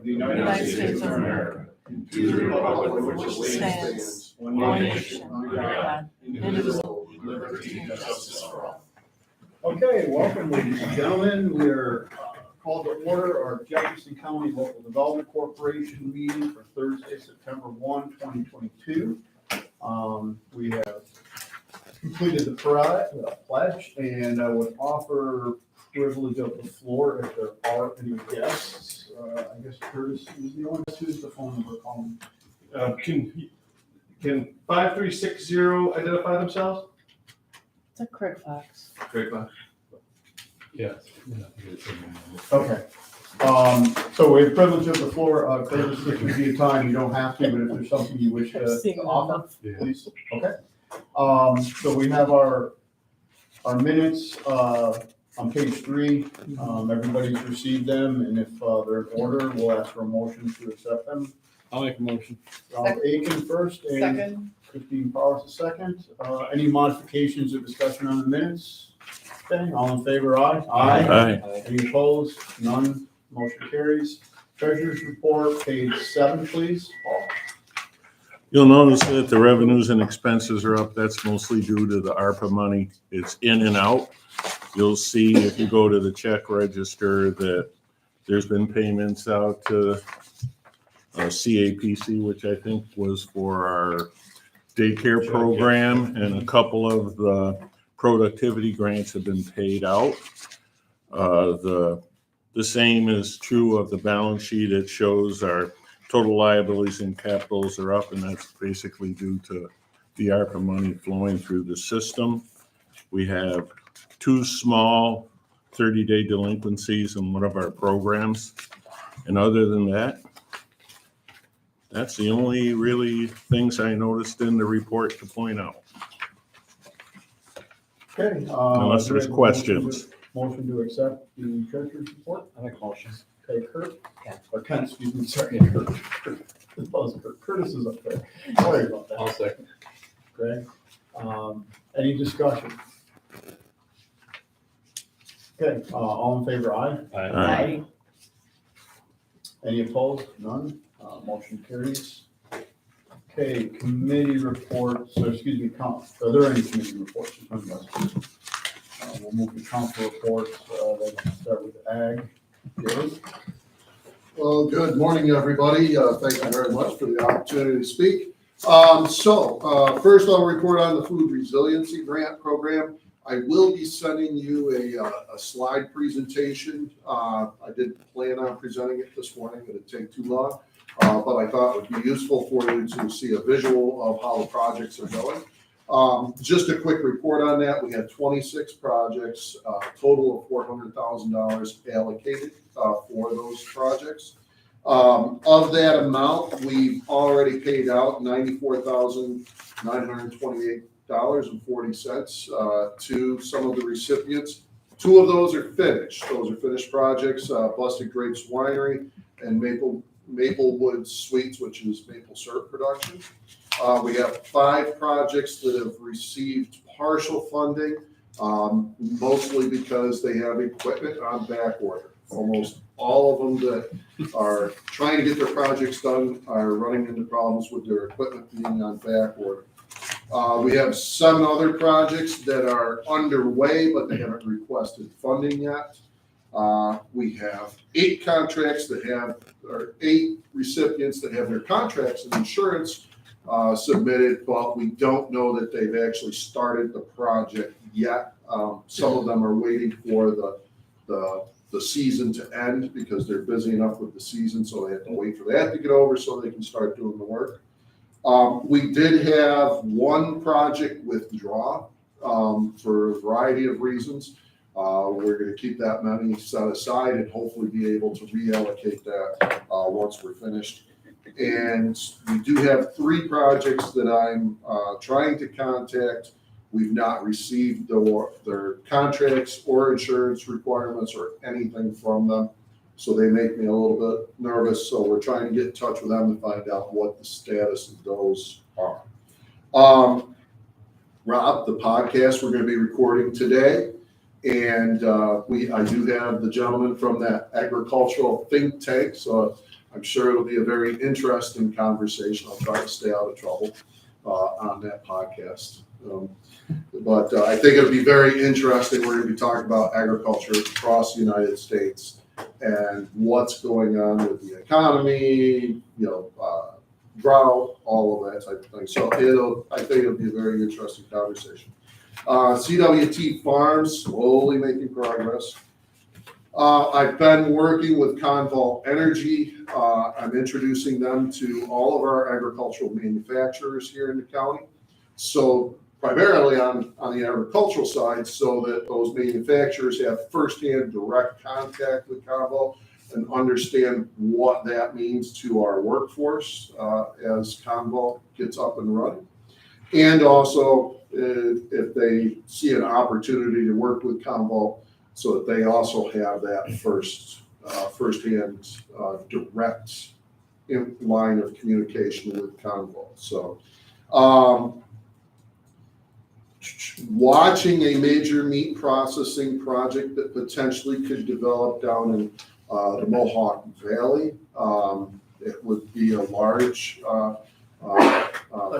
of the United States of America, to the republic for which it stands, one nation, under God, indivisible, with liberty and justice for all. Okay, welcome, ladies and gentlemen. We're called to order our Jefferson County Local Development Corporation meeting for Thursday, September 1, 2022. We have completed the pledge, and I would offer privilege of the floor if there are any guests. I guess Curtis is the only who's the phone number calling. Can 5360 identify themselves? It's a Craig Fox. Great, bye. Yes. Okay. So we have privilege of the floor. Curtis, this would be a time you don't have to, but if there's something you wish I've seen to them offer, enough. please. Okay. So we have our minutes on page 3. Everybody's received them, and if they're in order, we'll ask for a motion to accept them. I'll make a motion. Ralph Aiken first, and Second. Christine Powers the second. Any modifications or discussion on the minutes? Okay, all in favor, aye? Aye. Any opposed? None. Motion carries. Treasurer's report, page 7, please. Paul. You'll notice that the revenues and expenses are up. That's mostly due to the ARPA money. It's in and out. You'll see if you go to the check register that there's been payments out to CAPC, which I think was for our daycare program, and a couple of the productivity grants have been paid out. The same is true of the balance sheet. It shows our total liabilities and capitals are up, and that's basically due to the ARPA money flowing through the system. We have 2 small 30-day delinquencies in one of our programs. And other than that, that's the only really things I noticed in the report to point out. Okay. Unless there's questions. Motion to accept the treasurer's report. I make a motion. Okay, Kurt? Ken. Or Ken, excuse me, sorry. Kurt. Curtis is up there. Sorry about that. I'll second. Greg, any discussion? Okay, all in favor, aye? Aye. Any opposed? None. Motion carries. Okay, committee reports, or excuse me, are there any committee reports? We'll move to council reports. Let's start with ag. Gary? Well, good morning, everybody. Thank you very much for the opportunity to speak. First I'll report on the food resiliency grant program. I will be sending you a slide presentation. I didn't plan on presenting it this morning, but it'd take too long. But I thought it would be useful for you to see a visual of how the projects are going. Just a quick report on that. We had 26 projects, total of $400,000 allocated for those projects. Of that amount, we've already paid out $94,928.40 to some of the recipients. 2 of those are finished. Those are finished projects, Busted Grapes Winery and Maplewood Sweets, which is maple syrup production. We have 5 projects that have received partial funding, mostly because they have equipment on back order. Almost all of them that are trying to get their projects done are running into problems with their equipment being on back order. We have 7 other projects that are underway, but they haven't requested funding yet. We have 8 contracts that have, or 8 recipients that have their contracts and insurance submitted, but we don't know that they've actually started the project yet. Some of them are waiting for the season to end because they're busy enough with the season, so they have to wait for that to get over so they can start doing the work. We did have 1 project withdraw for a variety of reasons. We're going to keep that money set aside and hopefully be able to reallocate that once we're finished. And we do have 3 projects that I'm trying to contact. We've not received their contracts or insurance requirements or anything from them. So they make me a little bit nervous. So we're trying to get in touch with them to find out what the status of those are. Rob, the podcast we're going to be recording today. And I do have the gentleman from that agricultural think tank. So I'm sure it'll be a very interesting conversation. I'll try to stay out of trouble on that podcast. But I think it'll be very interesting. We're going to be talking about agriculture across the United States and what's going on with the economy, drought, all of that type of thing. So I think it'll be a very interesting conversation. CWT Farms, slowly making progress. I've been working with Conval Energy. I'm introducing them to all of our agricultural manufacturers here in the county. So primarily on the agricultural side, so that those manufacturers have firsthand direct contact with Conval and understand what that means to our workforce as Conval gets up and running. And also, if they see an opportunity to work with Conval, so that they also have that firsthand direct line of communication with Conval. So, watching a major meat processing project that potentially could develop down in the Mohawk Valley. It would be a large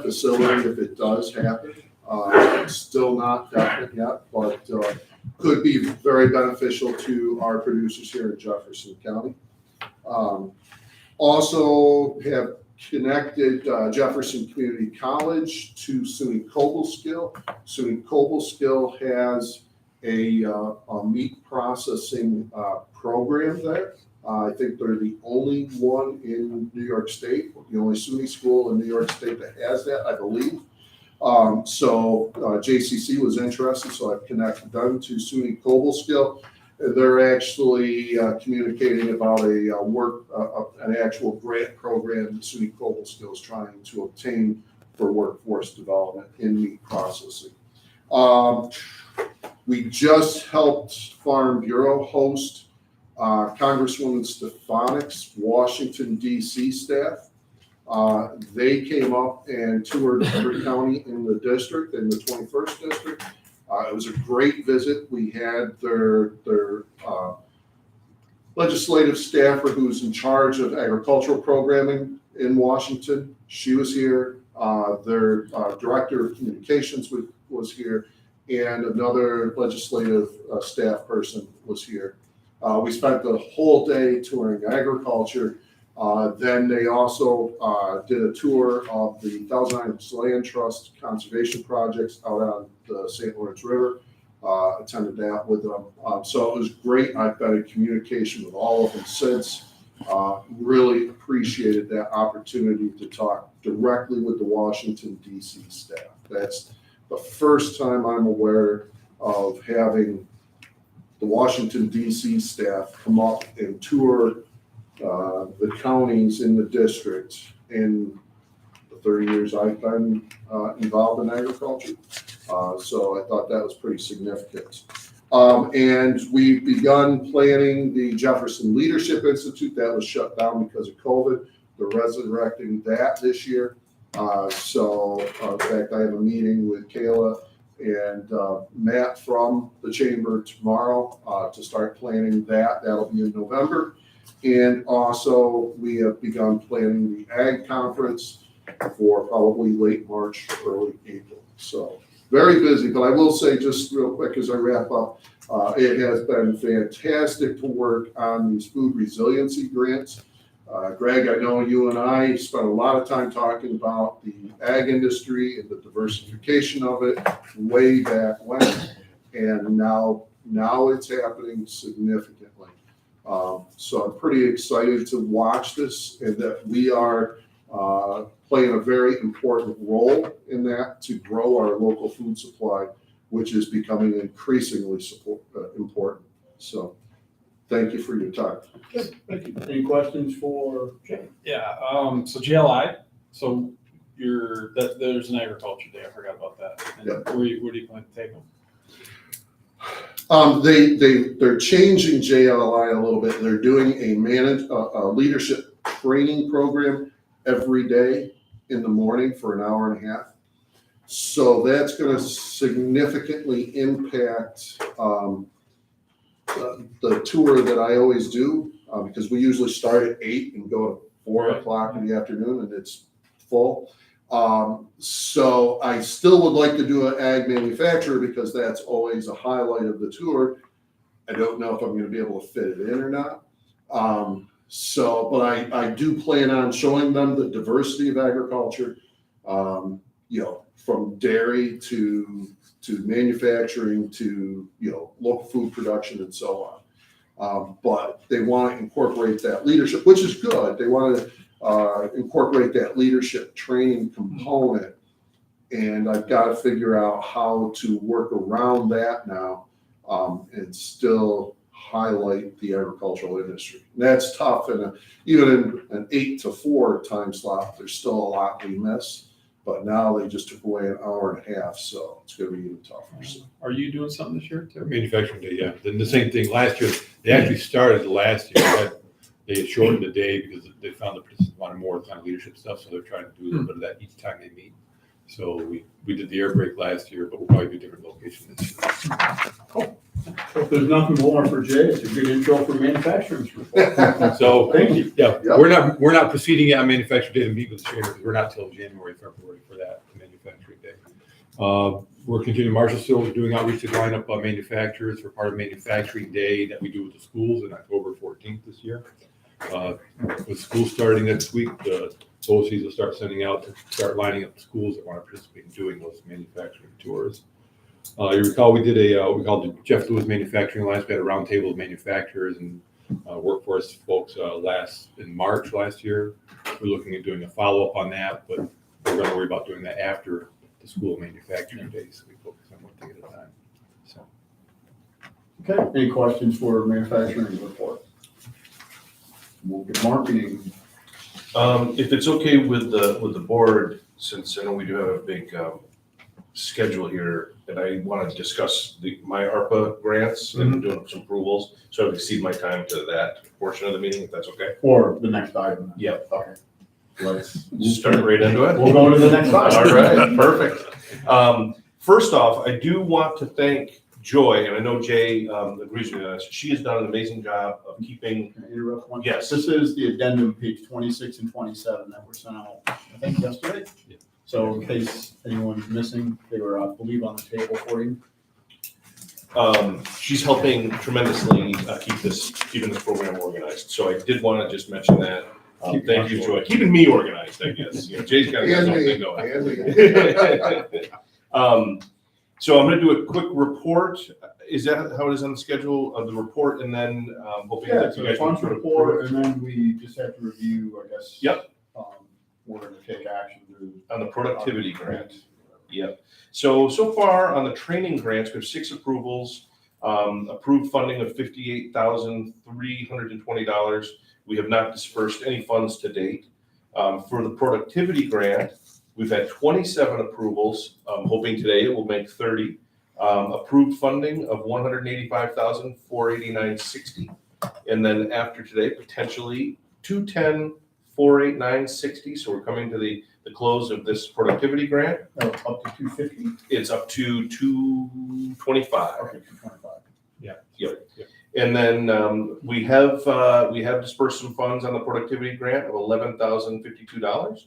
facility if it does happen. It's still not definite yet, but could be very beneficial to our producers here in Jefferson County. Also have connected Jefferson Community College to SUNY Cobleskill. SUNY Cobleskill has a meat processing program there. I think they're the only one in New York State, the only SUNY school in New York State that has that, I believe. So JCC was interested, so I've connected them to SUNY Cobleskill. They're actually communicating about an actual grant program that SUNY Cobleskill is trying to obtain for workforce development in meat processing. We just helped Farm Bureau host Congresswoman Stefanik's Washington, D.C. staff. They came up and toured every county in the district, in the 21st district. It was a great visit. We had their legislative staffer who's in charge of agricultural programming in Washington. She was here. Their director of communications was here, and another legislative staff person was here. We spent the whole day touring agriculture. Then they also did a tour of the Thousand Islands Land Trust conservation projects out on the St. Lawrence River. Attended that with them. So it was great. I've been in communication with all of them since. Really appreciated that opportunity to talk directly with the Washington, D.C. staff. That's the first time I'm aware of having the Washington, D.C. staff come up and tour the counties in the district in the 30 years I've been involved in agriculture. So I thought that was pretty significant. And we've begun planning the Jefferson Leadership Institute that was shut down because of COVID. They're resurrecting that this year. So in fact, I have a meeting with Kayla and Matt from the chamber tomorrow to start planning that. That'll be in November. And also we have begun planning the Ag Conference for probably late March, early April. So very busy, but I will say just real quick as I wrap up, it has been fantastic to work on these food resiliency grants. Greg, I know you and I spent a lot of time talking about the ag industry and the diversification of it way back when, and now it's happening significantly. So I'm pretty excited to watch this, and that we are playing a very important role in that to grow our local food supply, which is becoming increasingly important. So thank you for your time. Good, thank you. Any questions for Jay? Yeah, so JLI, so there's an agriculture day, I forgot about that. And Yeah. where do you plan to take them? They're changing JLI a little bit. They're doing a leadership training program every day in the morning for an hour and a half. So that's going to significantly impact the tour that I always do because we usually start at 8 and go to 4 o'clock in the afternoon, and it's full. So I still would like to do an ag manufacturer because that's always a highlight of the tour. I don't know if I'm going to be able to fit it in or not. But I do plan on showing them the diversity of agriculture, from dairy to manufacturing to, local food production and so on. But they want to incorporate that leadership, which is good. They want to incorporate that leadership training component. And I've got to figure out how to work around that now and still highlight the agricultural industry. And that's tough. And even in an 8 to 4 time slot, there's still a lot we miss. But now they just took away an hour and a half, so it's going to be even tougher. So. Are you doing something this year too? Manufacturing day, yeah. Then the same thing last year. They actually started last year. They had shortened the day because they found the participants wanted more kind of leadership stuff, so they're trying to do a little bit of that each time they meet. So we did the air break last year, but we'll probably do a different location this year. Cool. So if there's nothing more for Jay, it's a good intro for manufacturing. So Thank you. yeah, Yep. we're not proceeding yet on manufacturing day to meet with the chamber because we're not till January, February for that manufacturing day. We're continuing. Marshall still is doing outreach to line up manufacturers for part of manufacturing day that we do with the schools on October 14th this year. With school starting next week, the BOCES will start sending out to start lining up schools that want to participate in doing those manufacturing tours. You recall we did what we called the Jeff Lewis Manufacturing Alliance. We had a roundtable of manufacturers and workforce folks in March last year. We're looking at doing a follow-up on that, but we're going to worry about doing that after the school manufacturing days. So we focus on one thing at a time. So. Okay, any questions for manufacturing report? We'll get marketing. If it's okay with the board, since I know we do have a big schedule here, and I want to discuss my ARPA grants and doing some approvals, so I've exceeded my time to that portion of the meeting, if that's okay. For the next item. Yep. Okay. Let's Start right into it. We'll go to the next item. All right, perfect. First off, I do want to thank Joy, and I know Jay agrees with us. She has done an amazing job of keeping. Can I interrupt one? Yes. This is the addendum, page 26 and 27 that were sent out, I think, yesterday. Yeah. So in case anyone's missing, they were, I believe, on the table for you. She's helping tremendously keeping this program organized. So I did want to just mention that. Thank you, Joy. Keeping me organized, I guess. Jay's got to get something going. So I'm going to do a quick report. Is that how it is on the schedule of the report? And then hoping Yeah, that so you the guys funds can sort of report, and then we just have to review, I guess. Yep. We're going to take action to. on the productivity grant. Yep. So far on the training grants, we have 6 approvals, approved funding of $58,320. We have not dispersed any funds to date. For the productivity grant, we've had 27 approvals. I'm hoping today it will make 30. Approved funding of $185,489.60. And then after today, potentially $210,489.60. So we're coming to the close of this productivity grant. Up to 250? It's up to 225. Okay, 225. Yep. And then we have dispersed some funds on the productivity grant of $11,052.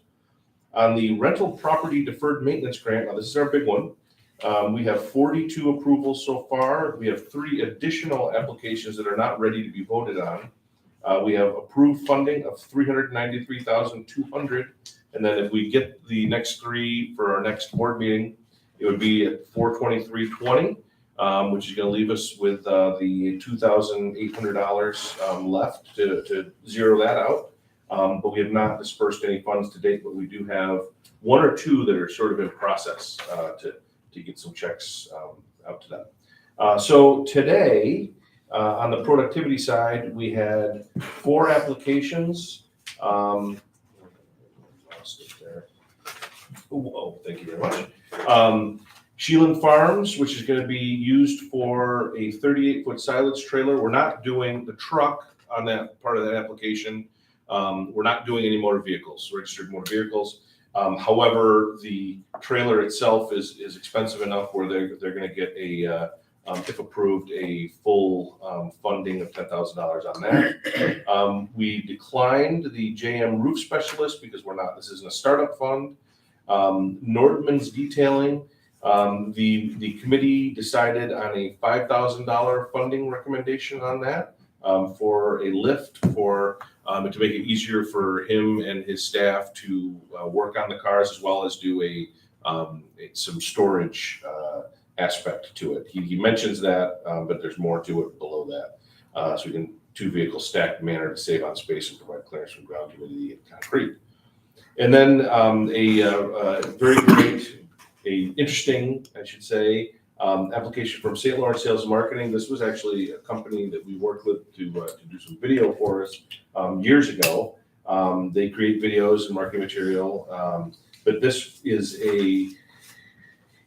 On the rental property deferred maintenance grant, now this is our big one. We have 42 approvals so far. We have 3 additional applications that are not ready to be voted on. We have approved funding of $393,200. And then if we get the next 3 for our next board meeting, it would be at $423.20. Which is going to leave us with the $2,800 left to zero that out. But we have not dispersed any funds to date, but we do have 1 or 2 that are sort of in process to get some checks out to them. So today, on the productivity side, we had 4 applications. Lost it there. Oh, thank you very much. Sheelan Farms, which is going to be used for a 38-foot silage trailer. We're not doing the truck on that part of that application. We're not doing any motor vehicles, registered motor vehicles. However, the trailer itself is expensive enough where they're going to get a if approved, a full funding of $10,000 on that. We declined the JM roof specialist because this isn't a startup fund. Nordman's detailing, the committee decided on a $5,000 funding recommendation on that for a lift to make it easier for him and his staff to work on the cars, as well as do some storage aspect to it. He mentions that, but there's more to it below that. So we can 2 vehicles stacked in manner to save on space and provide clearance from ground, humidity, and concrete. And then a very great, interesting, I should say, application from St. Lawrence Sales and Marketing. This was actually a company that we worked with to do some video for us years ago. They create videos and marketing material, but this is a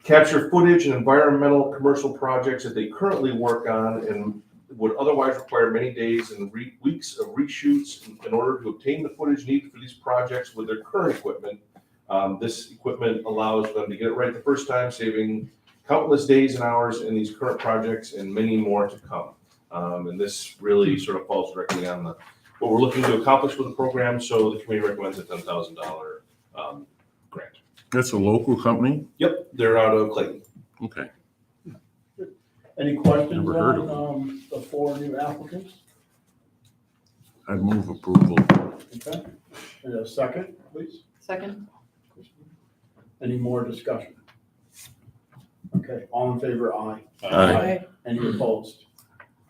capture footage and environmental commercial projects that they currently work on and would otherwise require many days and weeks of reshoots in order to obtain the footage needed for these projects with their current equipment. This equipment allows them to get it right the first time, saving countless days and hours in these current projects and many more to come. And this really sort of falls directly on what we're looking to accomplish with the program, so the committee recommends a $10,000 grant. That's a local company? Yep, they're out of Clayton. Okay. Any questions Never heard of on the 4 new applicants? I move approval. Okay, and a second, please. Second? Any more discussion? Okay, all in favor, aye. Aye. Any opposed?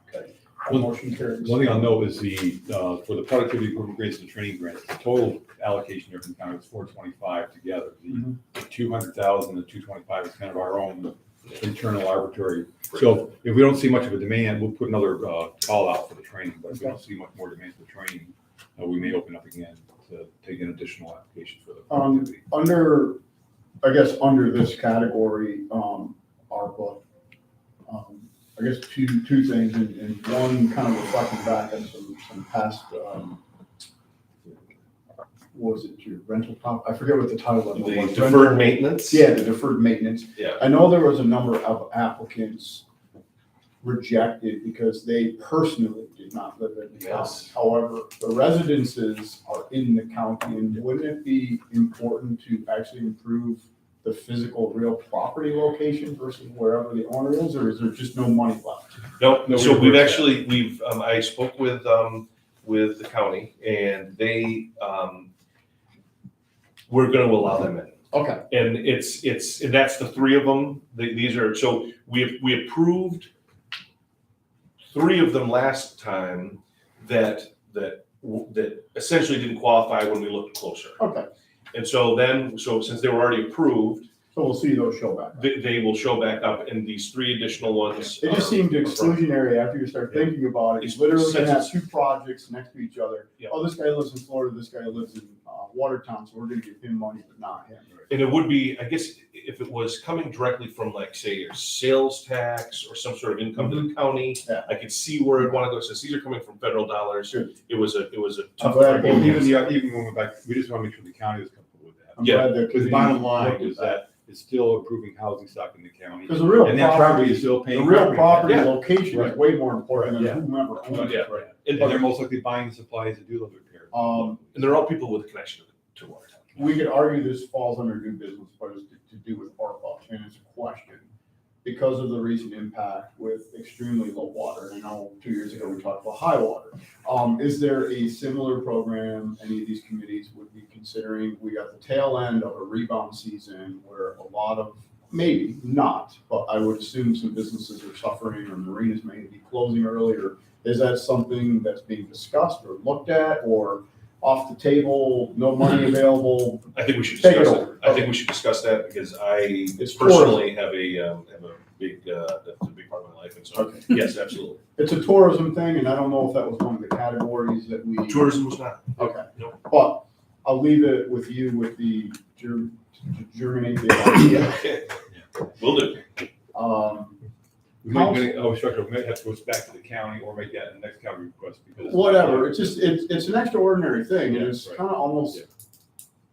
Okay, motion carries. One thing I'll note is for the productivity improvement grants and training grants, the total allocation here from the county was 425 together. The 200,000 and 225 is kind of our own internal arbitrary. So if we don't see much of a demand, we'll put another call out for the training, but if we don't see much more demand for the training, we may open up again to take in additional applications for the productivity. Under this category, ARPA, I guess two things, and one kind of reflecting back on some past, what was it, your rental top? I forget what the title of it was. The deferred maintenance? Yeah, the deferred maintenance. Yeah. I know there was a number of applicants rejected because they personally did not live in the county. Yes. However, the residences are in the county, and wouldn't it be important to actually improve the physical real property location versus wherever the owner is, or is there just no money left? No, so we we've I spoke with the county, and they we're going to allow them in. Okay. And and that's the 3 of them. These are, so we approved 3 of them last time that essentially didn't qualify when we looked closer. Okay, And so since they were already approved, so we'll see those show back. they will show back up, and these 3 additional ones. It just seemed exclusionary after you start thinking about it. You literally can have It's- 2 projects next to each other. Yeah. Oh, this guy lives in Florida, this guy lives in Watertown, so we're gonna give him money, but not him. And it would be, I guess, if it was coming directly from, like, say, your sales tax or some sort of income to the county, Yeah. I could see where I'd want to go. Since these are coming from federal dollars, Good. it was a tough. glad Well, they- even when we're back, we just want to make sure the county is comfortable with that. I'm Yeah. glad that. Because the bottom line is that it's still improving housing stock in the county. Because the real And that property is still the paying. real property Yeah. location is Right. way more important Yeah. than whomever owns Yeah. it. Right. And, And they're most likely buying the supplies to do those repairs. and they're all people with a connection to Watertown. We could argue this falls under new business, but it's to do with ARPA, and it's a question. Because of the recent impact with extremely low water, and I know 2 years ago we talked about high water. Is there a similar program any of these committees would be considering? We got the tail end of a rebound season where a lot of, maybe not, but I would assume some businesses are suffering, or marinas may be closing earlier. Is that something that's being discussed or looked at, or off the table, no money available? I think we should Take it discuss it. over. I think we should discuss that because I It's personally have a big, that's a big part of my life. And so, Okay. yes, absolutely. It's a tourism thing, and I don't know if that was one of the categories that we. Tourism was not. Okay, Nope. but I'll leave it with you with the germinate the idea. Okay. Will do. We may have to go back to the county or make that the next county request because. Whatever, it's just, it's an extraordinary thing, and it's Yeah, right. kind of almost,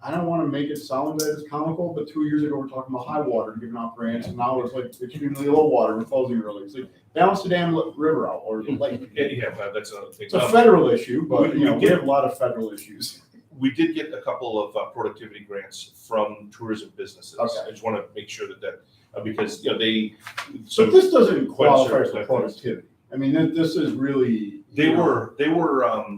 I don't wanna make it sound that it's comical, but 2 years ago, we're talking about high water, giving out grants, and now it's like extremely low water, we're closing early. It's like, balance the damn river out, or the lake. Yeah, but that's another thing. It's a federal issue, but, you know, we have a lot of federal issues. We did get a couple of productivity grants from tourism businesses. Okay. I just want to make sure that, because, you know, So this doesn't Quite qualify certain. for productivity. I mean, this is really. they were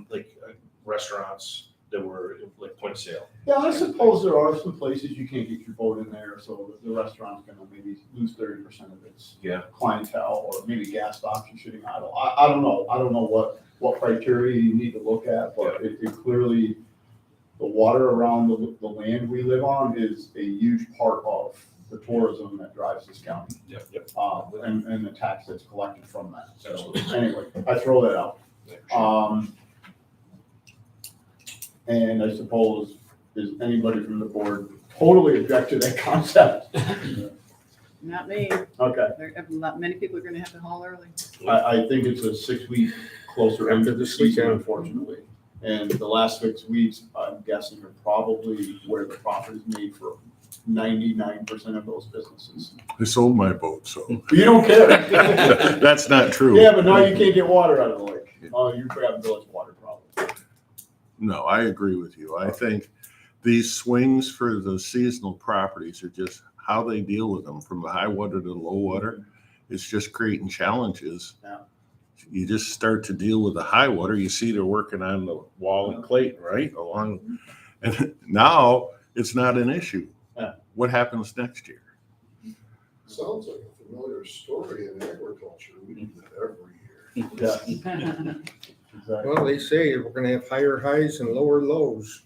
like restaurants that were like point of sale. Yeah, I suppose there are some places you can't get your boat in there, so the restaurant's gonna maybe lose 30% of its Yeah. clientele, or maybe gas stations shooting idle. I don't know. I don't know what criteria you need to look at, but it clearly, the water around the land we live on is a huge part of the tourism that drives this county. Yep. And the tax that's collected from that. So anyway, I throw that out. And I suppose, does anybody from the board totally object to that concept? Not me. Okay, Many people are gonna have to haul early. I think it's a 6-week closer end of the season, unfortunately. And the last 6 weeks, I'm guessing, are probably where the profit is made for 99% of those businesses. I sold my boat, so But you don't care. that's not true. Yeah, but now you can't get water out of the lake. Oh, you've got village water problems. No, I agree with you. I think these swings for the seasonal properties are just how they deal with them, from the high water to the low water. It's just creating challenges. Yeah. You just start to deal with the high water. You see they're working on the wall in Clayton, right? And now it's not an issue. Yeah. What happens next year? Sounds like a familiar story in agriculture. We do that every year. Yeah, exactly. Well, they say we're gonna have higher highs and lower lows.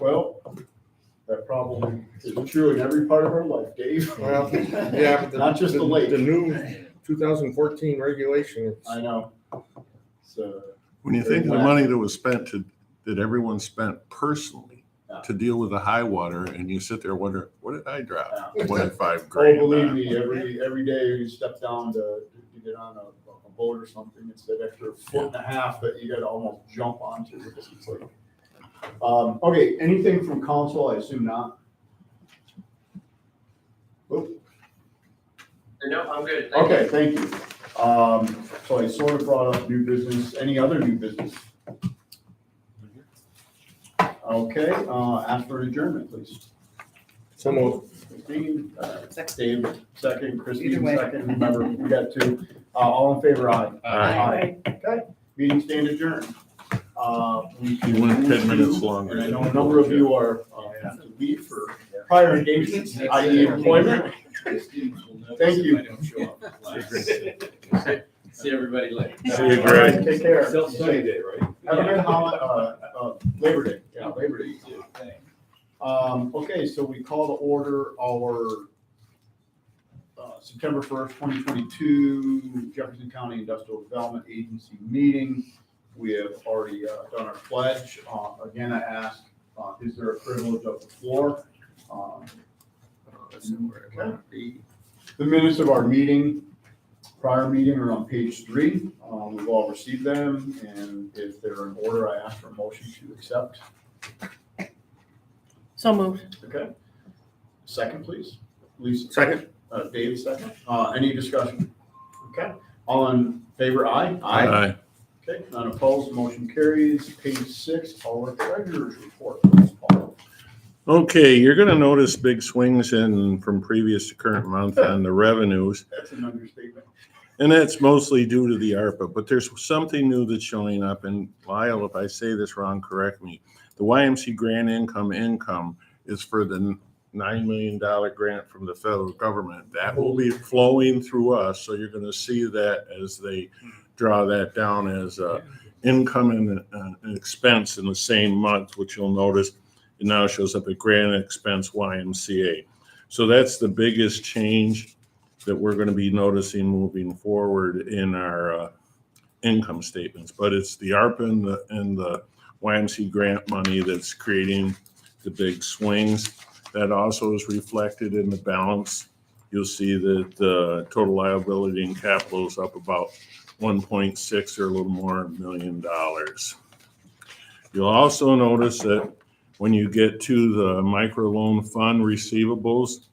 Well, that probably is true in every part of our life, Dave. Well, yeah, but Not just the lake. The new 2014 regulation. I know. So, When you think of the money that was spent that everyone spent personally to deal with the high water, and you sit there and wonder, what did I drop? 25 grand. oh, believe me, every day you step down to get on a boat or something, it's that extra 1.5 feet that you gotta almost jump onto, because it's like. Okay, anything from council? I assume not. Oop. No, I'm good. Thank you. Okay, thank you. So I sort of brought up new business. Any other new business? Okay, ask for an adjournment, please. Some of Christine, Second. Dave, second, Either Christine, way. second. Remember, we got two. All in favor, aye. Aye. Okay, meeting stand adjourned. You went 10 minutes longer. And I know a number of you are, have to leave for prior engagements, i.e. employment. Thank you. See everybody later. See you, Greg. Take care. Self-study day, right? Have a good Labor Day. Yeah, Labor Day. Okay, so we call to order our September 1st, 2022 Jefferson County Industrial Development Agency meeting. We have already done our pledge. Again, I ask, is there a privilege of the floor? Okay. The minutes of our meeting, prior meeting, are on page 3. We've all received them, and if they're in order, I ask for a motion to accept. So moved. Okay. Second, please. Lisa. Second. Dave, second. Any discussion? Okay. All in favor, aye? Aye. Okay, none opposed, motion carries. Page 6, our treasurer's report. Okay, you're gonna notice big swings from previous to current month on the revenues. That's an understatement. And that's mostly due to the ARPA, but there's something new that's showing up, and Lyle, if I say this wrong, correct me. The YMC grant income is for the $9 million grant from the federal government. That will be flowing through us, so you're gonna see that as they draw that down as income and an expense in the same month, which you'll notice it now shows up at grant expense YMCA. So that's the biggest change that we're going to be noticing moving forward in our income statements. But it's the ARPA and the YMCA grant money that's creating the big swings. That also is reflected in the balance. You'll see that the total liability and capital is up about 1.6 or a little more $1 million. You'll also notice that when you get to the microloan fund receivables,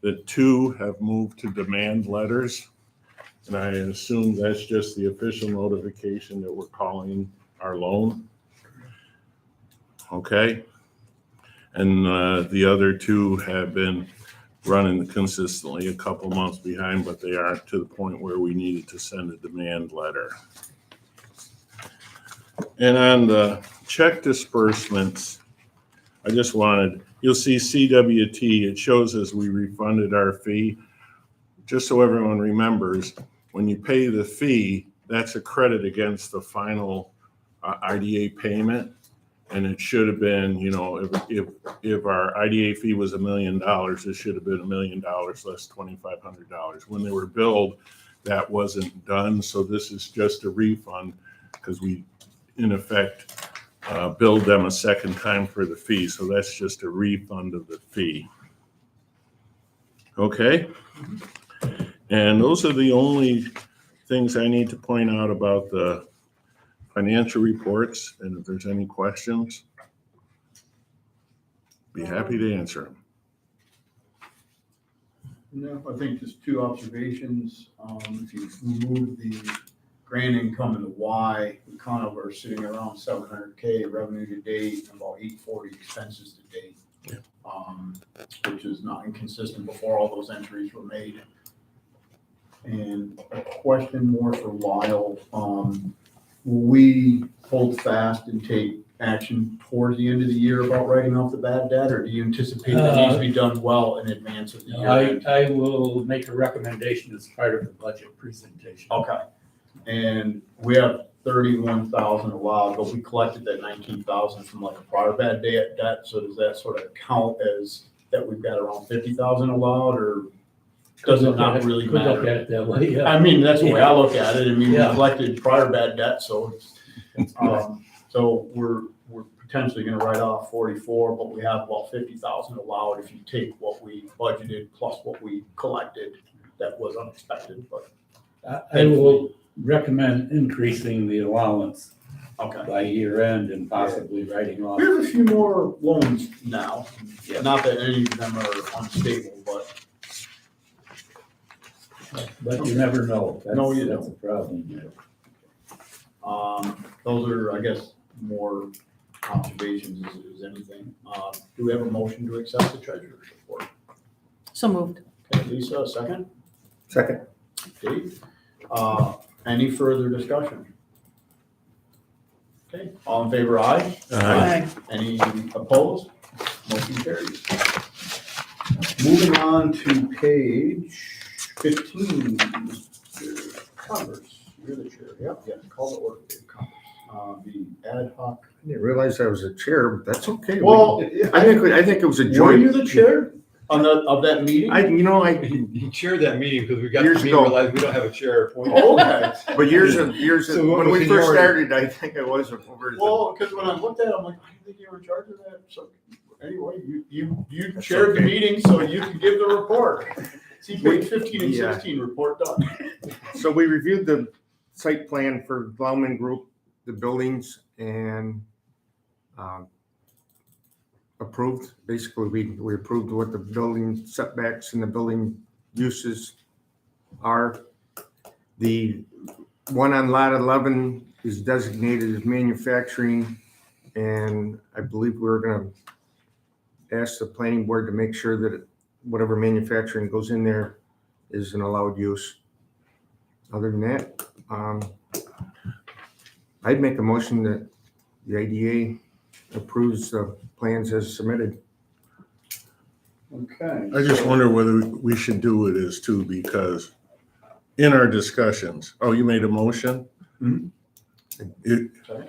that 2 have moved to demand letters. And I assume that's just the official notification that we're calling our loan. Okay. And the other 2 have been running consistently, a couple months behind, but they aren't to the point where we needed to send a demand letter. And on the check disbursements, I just wanted, you'll see CWT, it shows as we refunded our fee. Just so everyone remembers, when you pay the fee, that's a credit against the final IDA payment. And it should have been, you know, if our IDA fee was $1 million, it should have been $1 million less $2,500. When they were billed, that wasn't done. So this is just a refund because we, in effect, billed them a second time for the fee. So that's just a refund of the fee. Okay. And those are the only things I need to point out about the financial reports, and if there's any questions, be happy to answer them. No, I think just 2 observations. If you remove the grant income and the Y, we kind of are sitting around $700K revenue to date and about $840 expenses to date. Yeah. Which is not inconsistent before all those entries were made. And a question more for Lyle. Will we hold fast and take action towards the end of the year about writing off the bad debt, or do you anticipate that needs to be done well in advance of the year? I will make a recommendation as part of the budget presentation. Okay. And we have 31,000 allowed, but we collected that 19,000 from like a prior bad debt. So does that sort of count as that we've got around 50,000 allowed, or does it not really Could look matter? at it that way, yeah. I mean, that's the way I look at it. I mean, we Yeah. collected prior bad debt, so it's, so we're potentially gonna write off 44, but we have about 50,000 allowed if you take what we budgeted plus what we collected. That was unexpected, but I will recommend increasing the allowance okay. by year end and possibly writing off. We have a few more loans now. Yeah. Not that any of them are unstable, but But you never know. No, you That's a don't. problem. those are, I guess, more observations as anything. Do we have a motion to accept the treasurer's report? So moved. Okay, Lisa, a second? Second. Dave? Any further discussion? Okay, all in favor, aye? Aye. Any opposed? Motion carries. Moving on to page 15, Mr. Converse, you're the chair. Yep, yeah, call the order, Dave Converse. The ad hoc. I didn't realize I was a chair, but that's okay. Well, I think it was a were joint. you the chair of that meeting? He chaired that meeting because we got Years to ago. realize we don't have a chair appointed. Oh, okay. But years, So what when was we first seniority? started, I think I was over. Well, because when I looked at it, I'm like, I didn't think you were in charge of that. So anyway, you That's chaired the okay. meeting so you could give the report. See, page 15 and Yeah. 16, report done. So we reviewed the site plan for Glauman Group, the buildings, and approved. Basically, we approved what the building setbacks and the building uses are. The one on lot 11 is designated as manufacturing, and I believe we're gonna ask the planning board to make sure that whatever manufacturing goes in there is an allowed use. Other than that, I'd make a motion that the IDA approves the plans as submitted. Okay. I just wonder whether we should do it as two, because in our discussions, oh, you made a motion? Mhm. Sorry?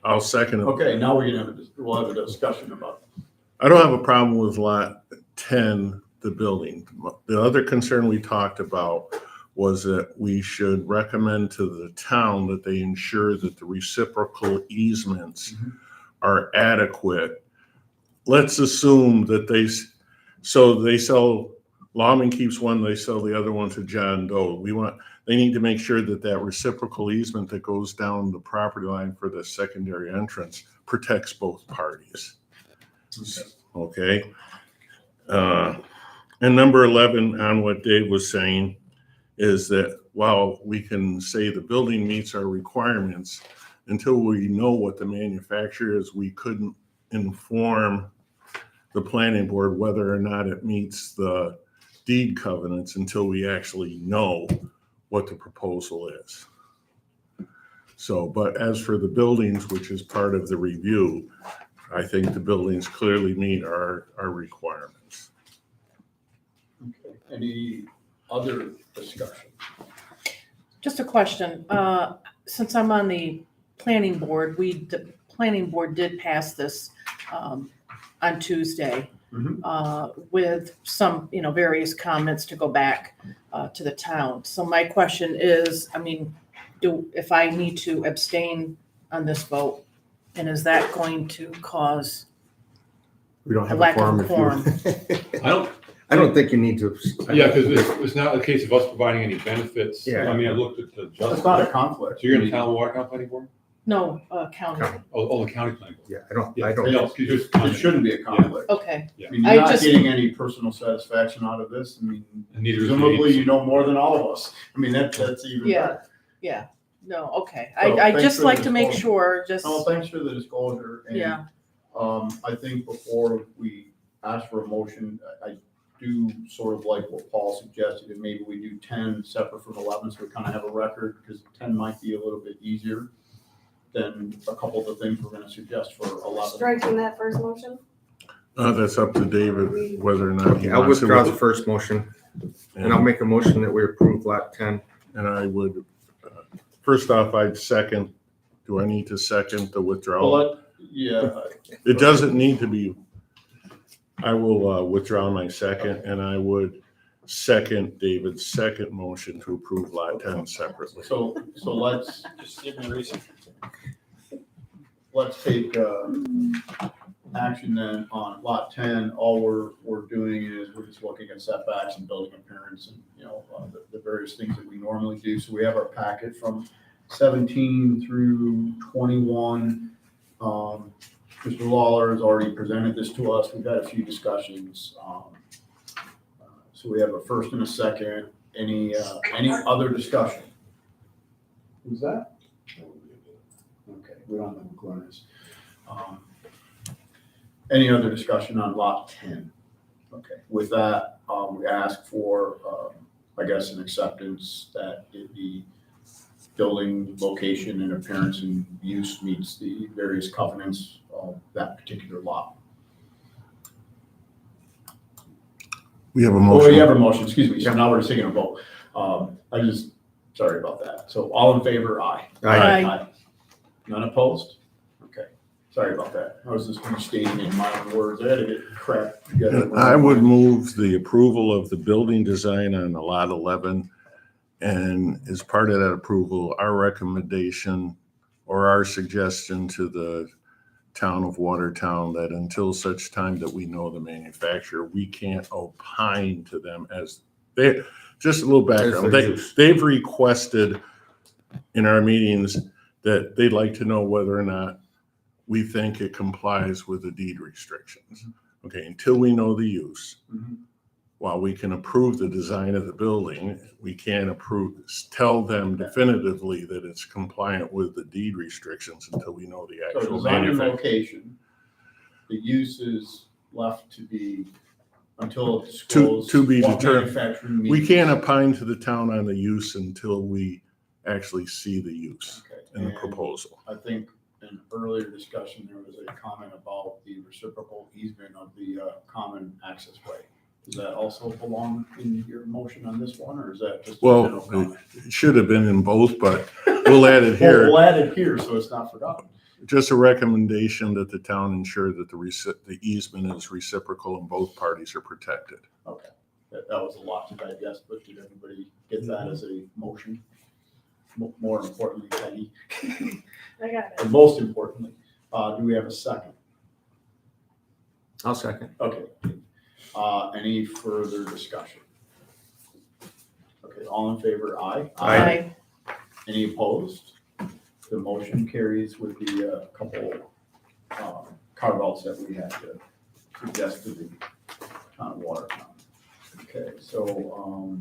I'll second it. Okay, now we'll have a discussion about I don't have a problem with lot 10, the building. The other concern we talked about was that we should recommend to the town that they ensure that the reciprocal easements are adequate. Let's assume that they sell, Lawman keeps one, they sell the other one to John Doe. They need to make sure that that reciprocal easement that goes down the property line for the secondary entrance protects both parties. Okay. And number 11, on what Dave was saying, is that while we can say the building meets our requirements, until we know what the manufacturer is, we couldn't inform the planning board whether or not it meets the deed covenants until we actually know what the proposal is. So, but as for the buildings, which is part of the review, I think the buildings clearly meet our requirements. Okay. Any other discussion? Just a question. Since I'm on the planning board, the planning board did pass this on Tuesday with some, various comments to go back to the town. So my question is, if I need to abstain on this vote, and is that going to cause We don't a have a lack of quorum quorum? if you. I don't, I don't think you need to. yeah, because it's not a case of us providing any benefits. Yeah. I mean, I looked at the That's justice. not a conflict. So you're in the town water company board? No, county. Oh, the county planning board. Yeah, I don't. Yeah, no, you just- It shouldn't be a conflict. Okay, I mean, I you're not just- getting any personal satisfaction out of this. I mean, And neither is the presumably you agency. know more than all of us. I mean, that's even Yeah. better. yeah, no, okay. So, I thanks just for the like to make disclosure. sure, just, No, thanks for the disclosure. And, yeah, I think before we ask for a motion, I do sort of like what Paul suggested, and maybe we do 10 separate from 11, so we kind of have a record, because 10 might be a little bit easier than a couple of the things we're gonna suggest for 11. Striking that first motion? That's up to David whether or not he I'll wants to. withdraw the first motion, and I'll make a motion that we approve lot 10. And I would, first off, I'd second, do I need to second the withdrawal? Yeah, It doesn't need to be, I will withdraw my second, and I would second David's second motion to approve lot 10 separately. so let's, Just give me a reason. let's take action then on lot 10. All we're doing is we're just looking at setbacks and building appearance and, the various things that we normally do. So we have our packet from 17 through 21. Mr. Lawler has already presented this to us. We've had a few discussions. So we have a first and a second. Any other discussion? Who's that? Okay, we don't know who Glenn is. Any other discussion on lot 10? Okay, with that, we ask for, I guess, an acceptance that the building location and appearance and use meets the various covenants of that particular lot. We have a Oh, motion. you have a motion, excuse me, so now we're taking a vote. Sorry about that. So all in favor, aye. Aye. None opposed? Okay, sorry about that. I was just restating in my own words. I had to get crap together. And I would move the approval of the building design on lot 11. And as part of that approval, our recommendation or our suggestion to the town of Watertown that until such time that we know the manufacturer, we can't opine to them as they, just a little background. They've requested in our meetings that they'd like to know whether or not we think it complies with the deed restrictions. Okay, until we know the use, while we can approve the design of the building, we can't tell them definitively that it's compliant with the deed restrictions until we know the So actual design and manufacturer. location, the use is left to be, until it's To disclosed. be what determined. manufacturing We means. can't opine to the town on the use until we actually see the use Okay, in the and proposal. I think in earlier discussion, there was a comment about the reciprocal easement of the common access way. Does that also belong in your motion on this one, or is that just a general Well, comment? it should have been in both, but we'll add it Well, here. we'll add it here so it's not forgotten. Just a recommendation that the town ensure that the easement is reciprocal and both parties are protected. Okay, that was a lot to digest, but did everybody get that as a motion? More importantly, Peggy, I got it. and most importantly, do we have a second? I'll second. Okay. Any further discussion? Okay, all in favor, aye? Aye. Any opposed? The motion carries with the couple carve-outs that we had to suggest to the town of Watertown. Okay, so,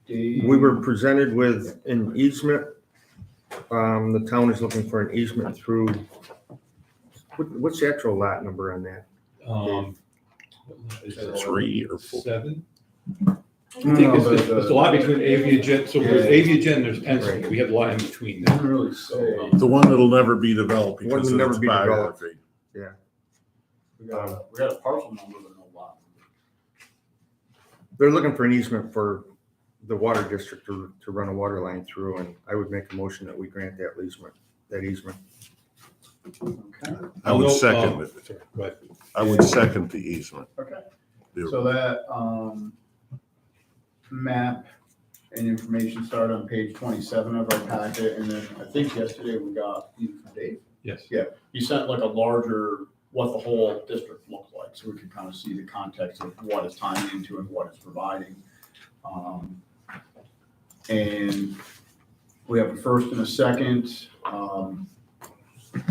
Dave. We were presented with an easement. The town is looking for an easement through, what's the actual lot number on that? Is it 3 or 4. 7? No, I think no, it's a lot between Aviagen, so there's Yeah. Aviagen, there's Penn Street, we have a lot in between them. Doesn't really say. The one that'll never be developed One because will of never its be developed. biography. We got a parcel number, but no lot. They're looking for an easement for the water district to run a water line through, and I would make a motion that we grant that easement. Okay, I would No, second it. Sorry, go ahead. I would second the easement. okay. The- So that, map and information start on page 27 of our packet, and then I think yesterday we got, Dave? Yes. Yeah, he sent like a larger, what the whole district looks like, so we can kind of see the context of what it's tying into and what it's providing. And we have a first and a second.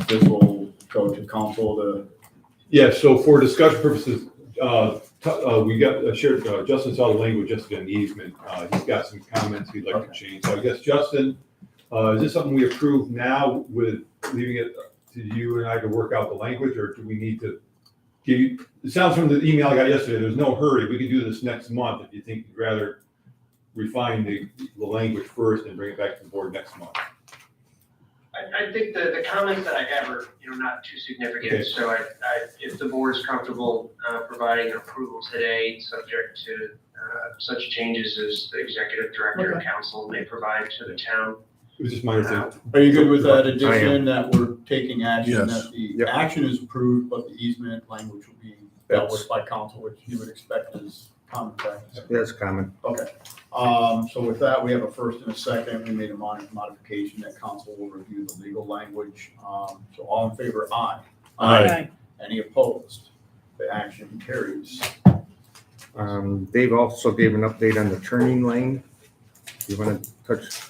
This will go to council to. Yeah, so for discussion purposes, we got shared, Justin saw the language yesterday on the easement. He's got some comments he'd like to change. So I guess, Justin, is this something we approve now with leaving it to you and I to work out the language, or do we need to give you, it sounds from the email I got yesterday, there's no hurry. We can do this next month if you think you'd rather refine the language first and bring it back to the board next month. I think the comments that I have are, not too significant, Okay. so if the board's comfortable, providing approval today, subject to, such changes as the executive director and council may provide to the town. It was just minor thing. Are you good with that I am. addition, that we're taking action, Yes. that the Yep. action is approved, but the easement language will be dealt with by council, which you would expect is common practice? That's common. Okay, so with that, we have a first and a second. We made a modification that council will review the legal language. So all in favor, aye. Aye. Any opposed? The action carries. Dave also gave an update on the turning lane. You want to touch?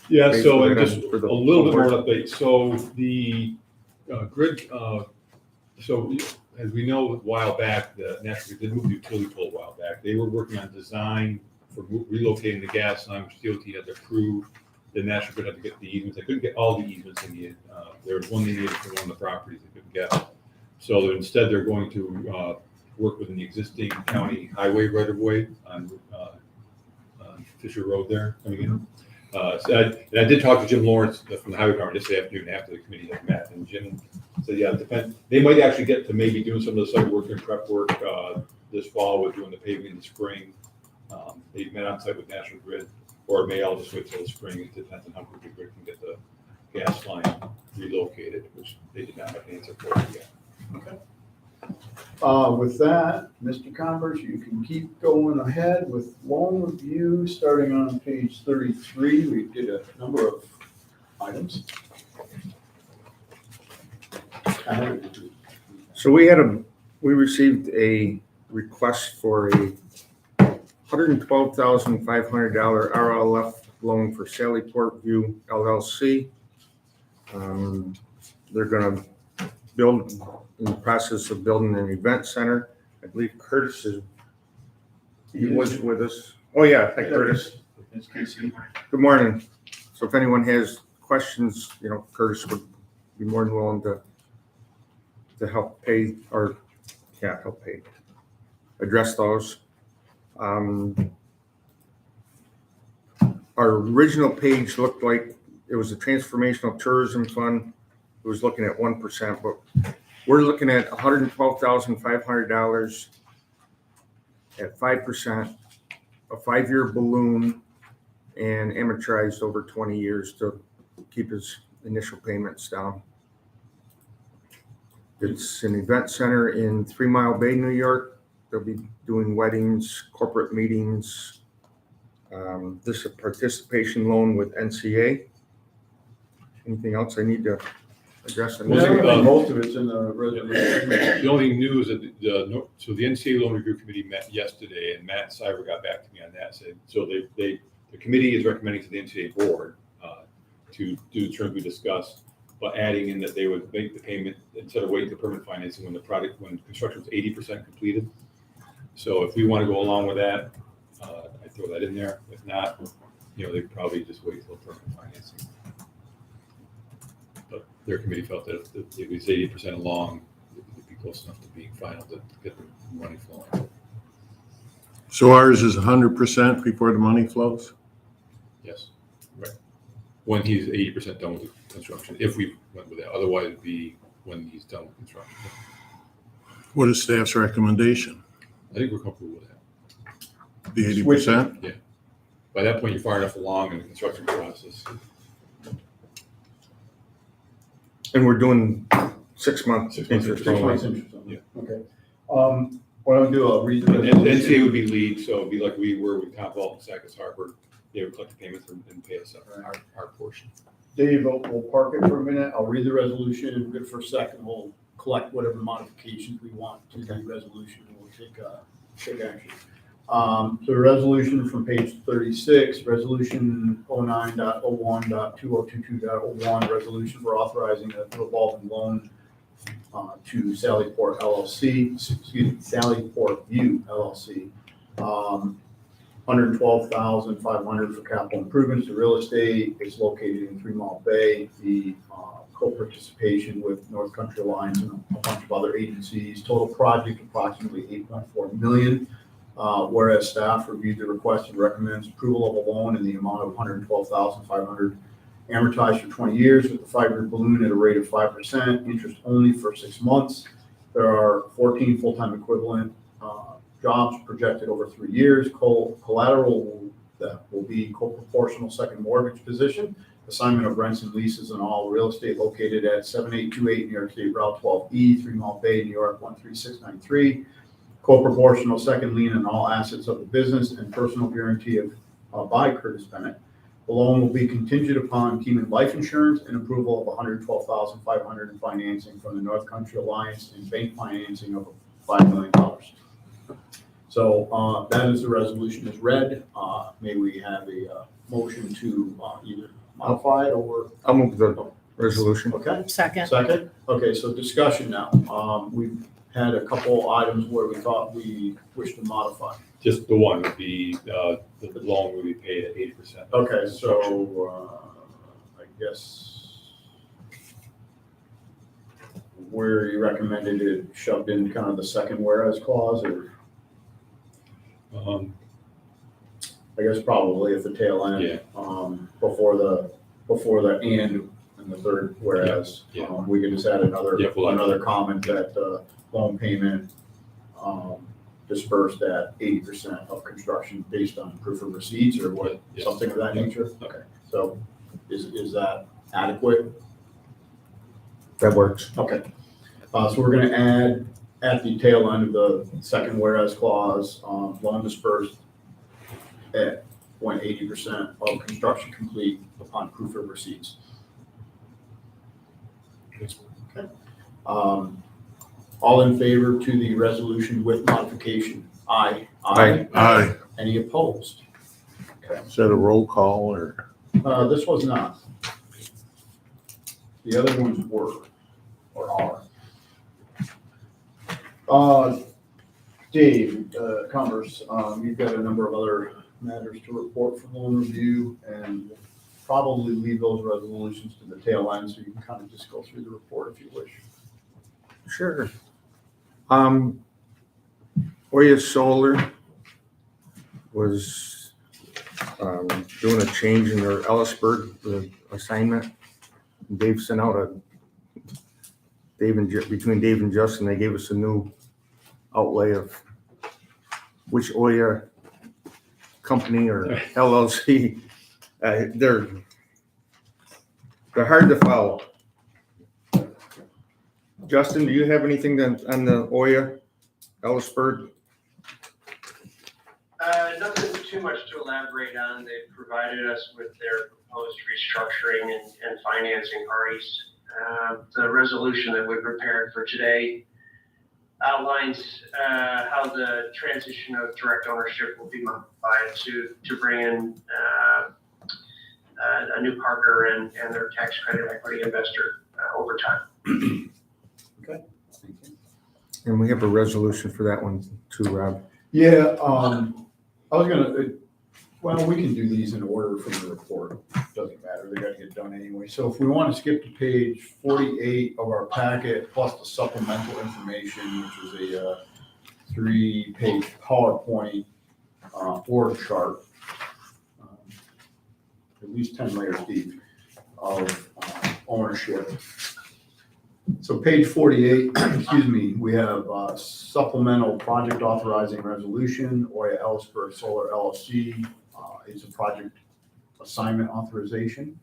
Yeah, base so with and it just for the a little bit more board? update. So the grid, so as we know, a while back, the National Grid did move the utility pole a while back. They were working on design for relocating the gas line, which DOT had to approve. The National Grid had to get the easements. They couldn't get all the easements they needed. There was one they needed for one of the properties they couldn't get. So instead, they're going to work within the existing county highway right of way on Fisher Road there coming in. So I did talk to Jim Lawrence from the highway department this afternoon after the committee had met, and Jim said, yeah, it depends. They might actually get to maybe doing some of the site work and prep work this fall with doing the paving in the spring. They met on site with National Grid, or it may all just wait till the spring. It depends on how quickly Grid can get the gas line relocated, which they did not have an answer for yet. Okay. With that, Mr. Converse, you can keep going ahead with loan review, starting on page 33. We did a number of items. So we received a request for a $112,500 RLF loan for Sally Portview LLC. They're gonna build, in the process of building an event center. I believe Curtis was with us. Oh, yeah, hi Curtis. It's Casey. Good morning. So if anyone has questions, Curtis would be more than willing to help pay, or, help pay, address those. Our original page looked like it was a transformational tourism fund. It was looking at 1%, but we're looking at $112,500 at 5%, a 5-year balloon, and amortized over 20 years to keep his initial payments down. It's an event center in 3 Mile Bay, New York. They'll be doing weddings, corporate meetings. This is a participation loan with NCA. Anything else I need to address? Most of it's in the resolution. The only news that so the NCA Loan Review Committee met yesterday, and Matt Cyber got back to me on that. Said so the committee is recommending to the NCA board to do the terms we discussed. but adding in that they would make the payment instead of waiting for permanent financing when construction was 80% completed. So if we want to go along with that, I throw that in there. If not, they'd probably just wait till permanent financing. But their committee felt that if it was 80% along, it'd be close enough to being final to get the money flowing. So ours is 100% before the money flows? Yes, right. When he's 80% done with the construction, if we went with that. Otherwise, it'd be when he's done with construction. What is staff's recommendation? I think we're comfortable with that. The 80%? Yeah. By that point, you're far enough along in the construction process. And we're doing 6 months 6 months interest. 6 months only. interest only. Yeah. Okay. What I'll do, I'll read the And resolution. NCA would be lead, so it'd be like we were with Top Vault and Sackus Harbor. They would collect the payments and pay us our portion. Dave, we'll park it for a minute. I'll read the resolution and good for a second. We'll collect whatever modifications we want to the resolution and we'll take action. So the resolution from page 36, resolution 09.01.2022.01, resolution for authorizing a revolving loan to Sallyport LLC, Sallyport View LLC. $112,500 for capital improvements to real estate. It's located in 3 Mile Bay. The co-participation with North Country Alliance and a bunch of other agencies. Total project approximately $8.4 million. Whereas staff reviewed the request and recommends approval of a loan in the amount of $112,500 amortized for 20 years with a 5-year balloon at a rate of 5%, interest only for 6 months. There are 14 full-time equivalent jobs projected over 3 years. Collateral that will be co-proportional second mortgage position. Assignment of rents and leases on all real estate located at 7828 New York State Route 12E, 3 Mile Bay, New York 13693. Co-proportional second lien on all assets of the business and personal guarantee by Curtis Bennett. The loan will be contingent upon Keeman Life Insurance and approval of $112,500 in financing from the North Country Alliance and bank financing of $5 million. So that is the resolution as read. May we have a motion to either modify it or? I'll move the resolution. Okay. Second. Second? Okay, so discussion now. We've had a couple items where we thought we wish to modify. Just the one would be, the loan would be paid at 80%. Okay, so I guess where you recommended it shoved in kind of the second whereas clause, or I guess probably at the tail end. Yeah. Before the and the third whereas. Yeah. We could just add another, Yeah, we'll add another comment that loan payment dispersed at 80% of construction based on proof of receipts or what, Yeah. something of that nature? Yeah. Okay, so is that adequate? That works. Okay, so we're gonna add at the tail end of the second whereas clause, loan dispersed at when 80% of construction complete upon proof of receipts. Okay. All in favor to the resolution with modification? Aye. Aye. Aye. Any opposed? Is that a roll call or? This was not. The other ones were, or are. Dave, Commerce, you've got a number of other matters to report from loan review, and we'll probably leave those resolutions to the tail end, so you can kind of just go through the report if you wish. Sure. Oya Solar was doing a change in their Ellisburg assignment. Dave sent out between Dave and Justin, they gave us a new outlay of which Oya company or LLC. They're hard to follow. Justin, do you have anything on the Oya Ellisburg? Nothing too much to elaborate on. They've provided us with their proposed restructuring and financing parties. The resolution that we prepared for today outlines how the transition of direct ownership will be modified to bring in a new partner and their tax credit equity investor. over time. And we have a resolution for that one too, Rob. Yeah, I was gonna, well, we can do these in order from the report. Doesn't matter, they gotta get done anyway. So if we want to skip to page 48 of our packet, plus the supplemental information, which is a 3-page PowerPoint org chart, at least 10 layers deep of ownership. So page 48, excuse me, we have supplemental project authorizing resolution, Oya Ellisburg Solar LLC is a project assignment authorization.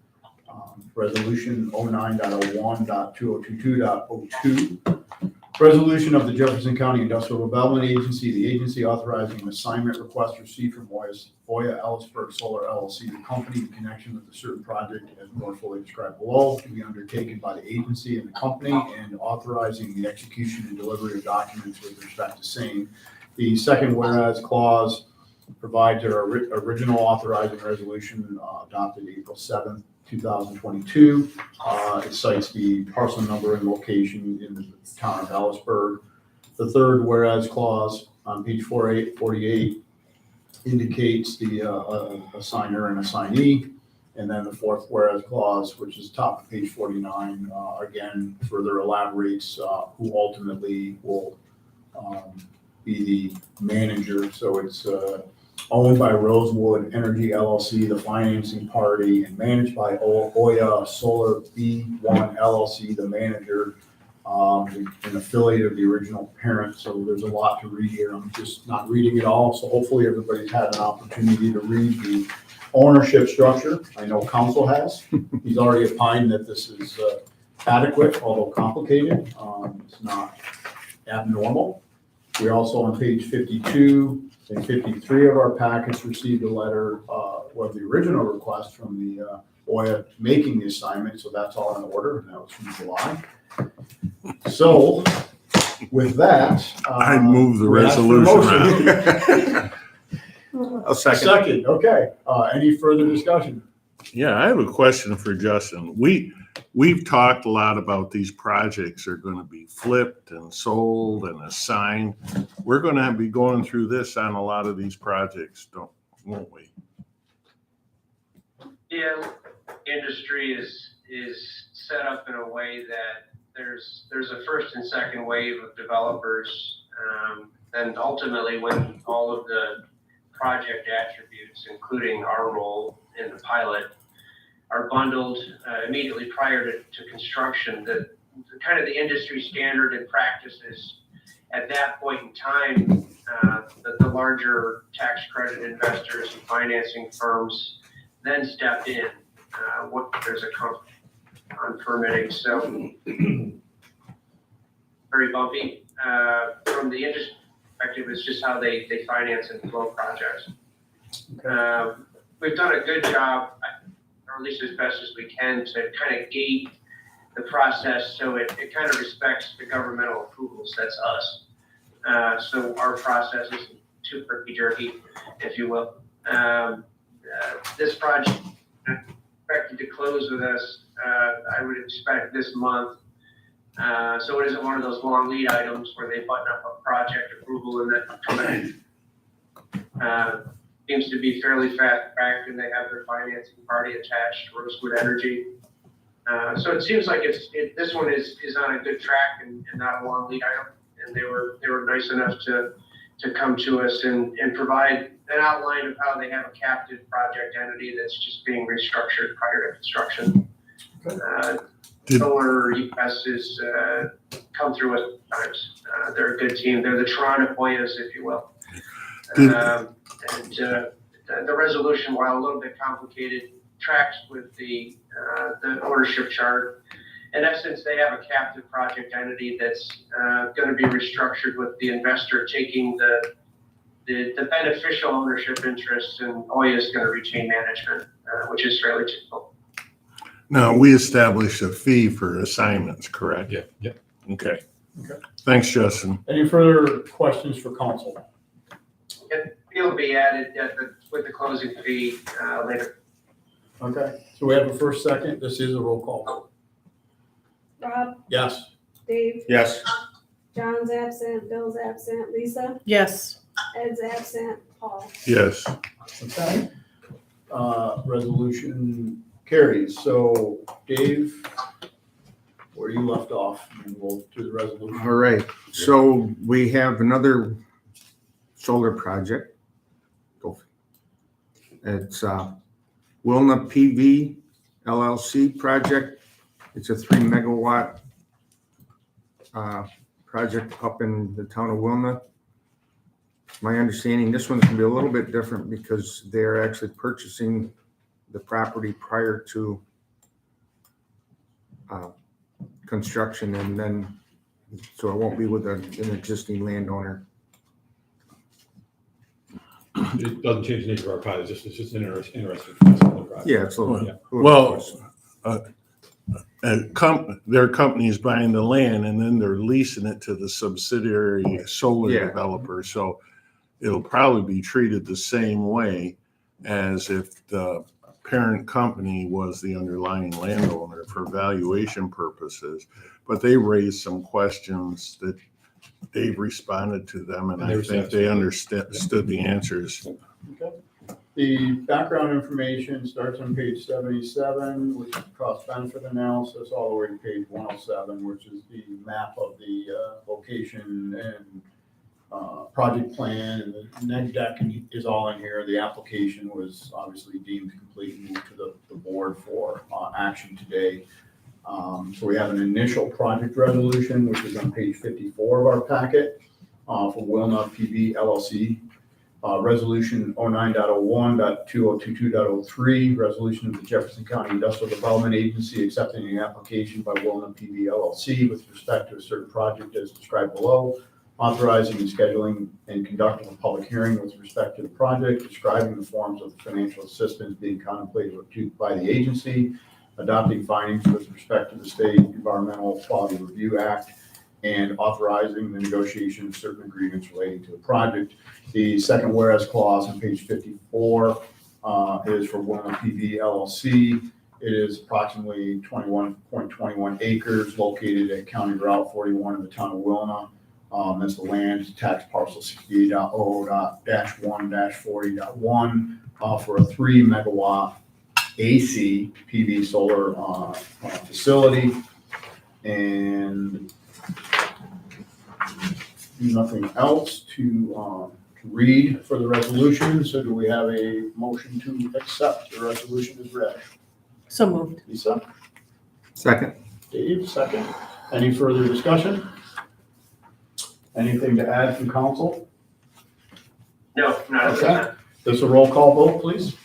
Resolution 09.01.2022.02. Resolution of the Jefferson County Industrial Development Agency, the agency authorizing an assignment request received from Oya Ellisburg Solar LLC, the company, in connection with a certain project as more fully described below, to be undertaken by the agency and the company, and authorizing the execution and delivery of documents with respect to same. The second whereas clause provides our original authorizing resolution adopted April 7th, 2022. It cites the parcel number and location in the town of Ellisburg. The third whereas clause on page 48 indicates the assigner and assignee. And then the fourth whereas clause, which is top of page 49, again, further elaborates who ultimately will be the manager. So it's owned by Rosewood Energy LLC, the financing party, and managed by Oya Solar B1 LLC, the manager, an affiliate of the original parent. So there's a lot to read here. I'm just not reading it all. So hopefully everybody's had an opportunity to read the ownership structure. I know council has. He's already opined that this is adequate, although complicated. It's not abnormal. We also on page 52 and 53 of our packets received a letter of the original request from the Oya making the assignment, so that's all in order, and that was from July. So with that, I move the we ask for a resolution. motion. I'll second. Second, okay. Any further discussion? Yeah, I have a question for Justin. We've talked a lot about these projects are going to be flipped and sold and assigned. We're going to be going through this on a lot of these projects, won't we? Yeah, industry is set up in a way that there's a first and second wave of developers, and ultimately when all of the project attributes, including our role in the pilot, are bundled immediately prior to construction, the kind of the industry standard and practices at that point in time, the larger tax credit investors and financing firms then step in. There's a on permitting, so very bumpy. From the industry perspective, it's just how they finance and flow projects. We've done a good job, or at least as best as we can, to kind of gate the process so it kind of respects the governmental approvals. That's us. So our process isn't too herky-jerky, if you will. This project expected to close with us, I would expect this month. So it isn't one of those long lead items where they button up a project approval and then come in. Seems to be fairly fast tracked, and they have their financing party attached, Rosewood Energy. So it seems like this one is on a good track and not a long lead item. And they were nice enough to come to us and provide an outline of how they have a captive project entity that's just being restructured prior to construction. Solar US has come through us times. They're a good team. They're the Toronto Oyas, if you will. The resolution, while a little bit complicated, tracks with the ownership chart. In essence, they have a captive project entity that's going to be restructured with the investor taking the beneficial ownership interest, and Oya is going to retain management, which is fairly typical. Now, we established a fee for assignments, correct? Yeah. Okay. Thanks, Justin. Any further questions for council? It'll be added with the closing fee later. Okay, so we have a first, second. This is a roll call vote. Rob, Yes. Dave, Yes. John's absent, Bill's absent, Lisa, Yes. Ed's absent, Paul. Yes. Okay. Resolution carries. So Dave, where you left off, and we'll do the resolution. All right, so we have another solar project. It's Wilna PV LLC project. It's a 3 megawatt project up in the town of Wilna. My understanding, this one's gonna be a little bit different because they're actually purchasing the property prior to construction, and then, so it won't be with an existing landowner. It doesn't change the nature of our pilot, it's just interesting. Project. Yeah, it's a little. Yeah. Well, their company's buying the land and then they're leasing it to the subsidiary solar Yeah. developer. So it'll probably be treated the same way as if the parent company was the underlying landowner for valuation purposes. But they raised some questions that Dave responded to them, and I think they understood the answers. Okay. The background information starts on page 77, which is cost benefit analysis, all the way to page 107, which is the map of the location and project plan, and the neg deck is all in here. The application was obviously deemed complete and moved to the board for action today. So we have an initial project resolution, which is on page 54 of our packet for Wilna PV LLC. Resolution 09.01.2022.03, resolution of the Jefferson County Industrial Development Agency accepting an application by Wilna PV LLC with respect to a certain project as described below, authorizing and scheduling and conducting a public hearing with respect to the project, describing the forms of financial assistance being contemplated by the agency, adopting findings with respect to the State Environmental Quality Review Act, and authorizing the negotiation of certain agreements relating to the project. The second whereas clause on page 54 is for Wilna PV LLC. It is approximately 21.21 acres located at County Route 41 in the town of Wilna. That's the land tax parcel 68.0-1-40.1 for a 3 megawatt AC PV solar facility. And nothing else to read for the resolution. So do we have a motion to accept the resolution as read? So moved. Lisa? Second. Dave, second. Any further discussion? Anything to add from council? No, not at this Okay. time. This a roll call vote, please?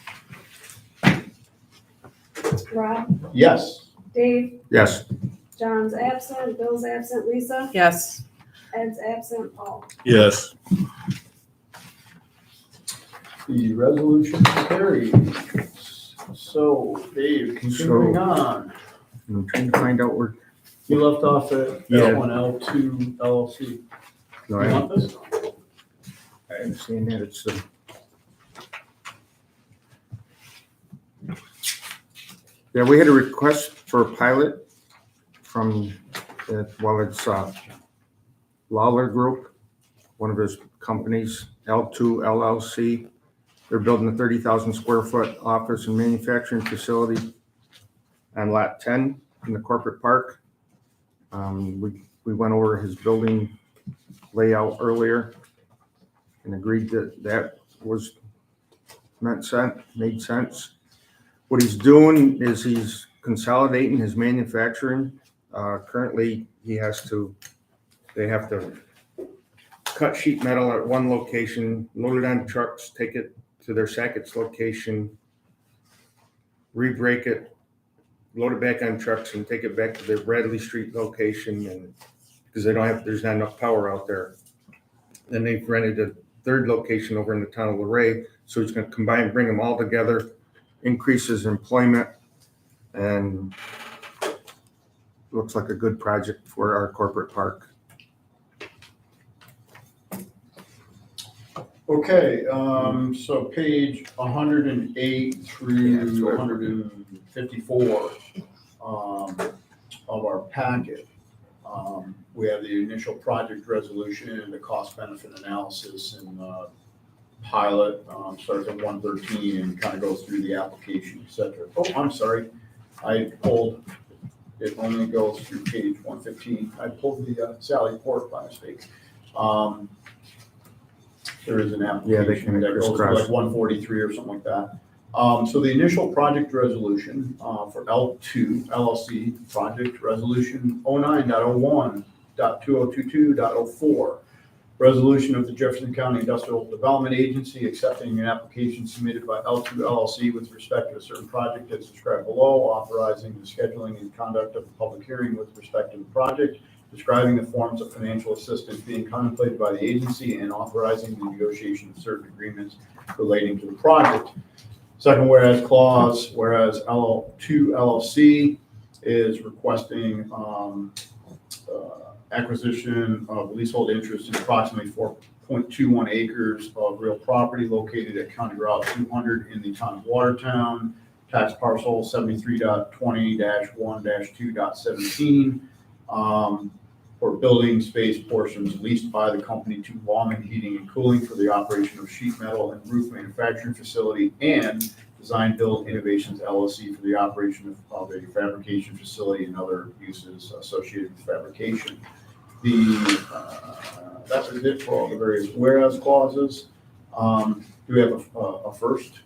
Rob, Yes. Dave, Yes. John's absent, Bill's absent, Lisa, Yes. Ed's absent, Paul. Yes. The resolution carries. So Dave, continuing on, I'm trying to find out where. you left off at Yeah. L1L2 LLC. No, You I want this? understand that it's yeah, we had a request for a pilot from, it's Lawler Group, one of his companies, L2 LLC. They're building a 30,000 square foot office and manufacturing facility on lot 10 in the corporate park. We went over his building layout earlier and agreed that was made sense. What he's doing is he's consolidating his manufacturing. Currently, they have to cut sheet metal at one location, load it on trucks, take it to their Sackett's location, re-break it, load it back on trucks and take it back to their Bradley Street location, and because there's not enough power out there. Then they've rented a third location over in the town of Luray, so he's going to bring them all together, increases employment, and looks like a good project for our corporate park. Okay, so page 108 through 154 of of our packet, we have the initial project resolution and the cost benefit analysis and pilot, starts at 113 and kind of goes through the application, et cetera. Oh, I'm sorry. I pulled, it only goes through page 115. I pulled the Sally Port by mistake. There is an application that goes to like 143 or something like that. So the initial project resolution for L2 LLC project resolution 09.01.2022.04. Resolution of the Jefferson County Industrial Development Agency accepting an application submitted by L2 LLC with respect to a certain project as described below, authorizing the scheduling and conduct of a public hearing with respect to the project, describing the forms of financial assistance being contemplated by the agency, and authorizing the negotiation of certain agreements relating to the project. Second whereas clause, whereas L2 LLC is requesting acquisition of leasehold interest in approximately 4.21 acres of real property located at County Route 200 in the town of Watertown, tax parcel 73.20-1-2.17, for building space portions leased by the company to Lawman Heating and Cooling for the operation of sheet metal and roof manufacturing facility, and Design Build Innovations LLC for the operation of a fabrication facility and other uses associated with fabrication. That is it for all the various whereas clauses. Do we have a first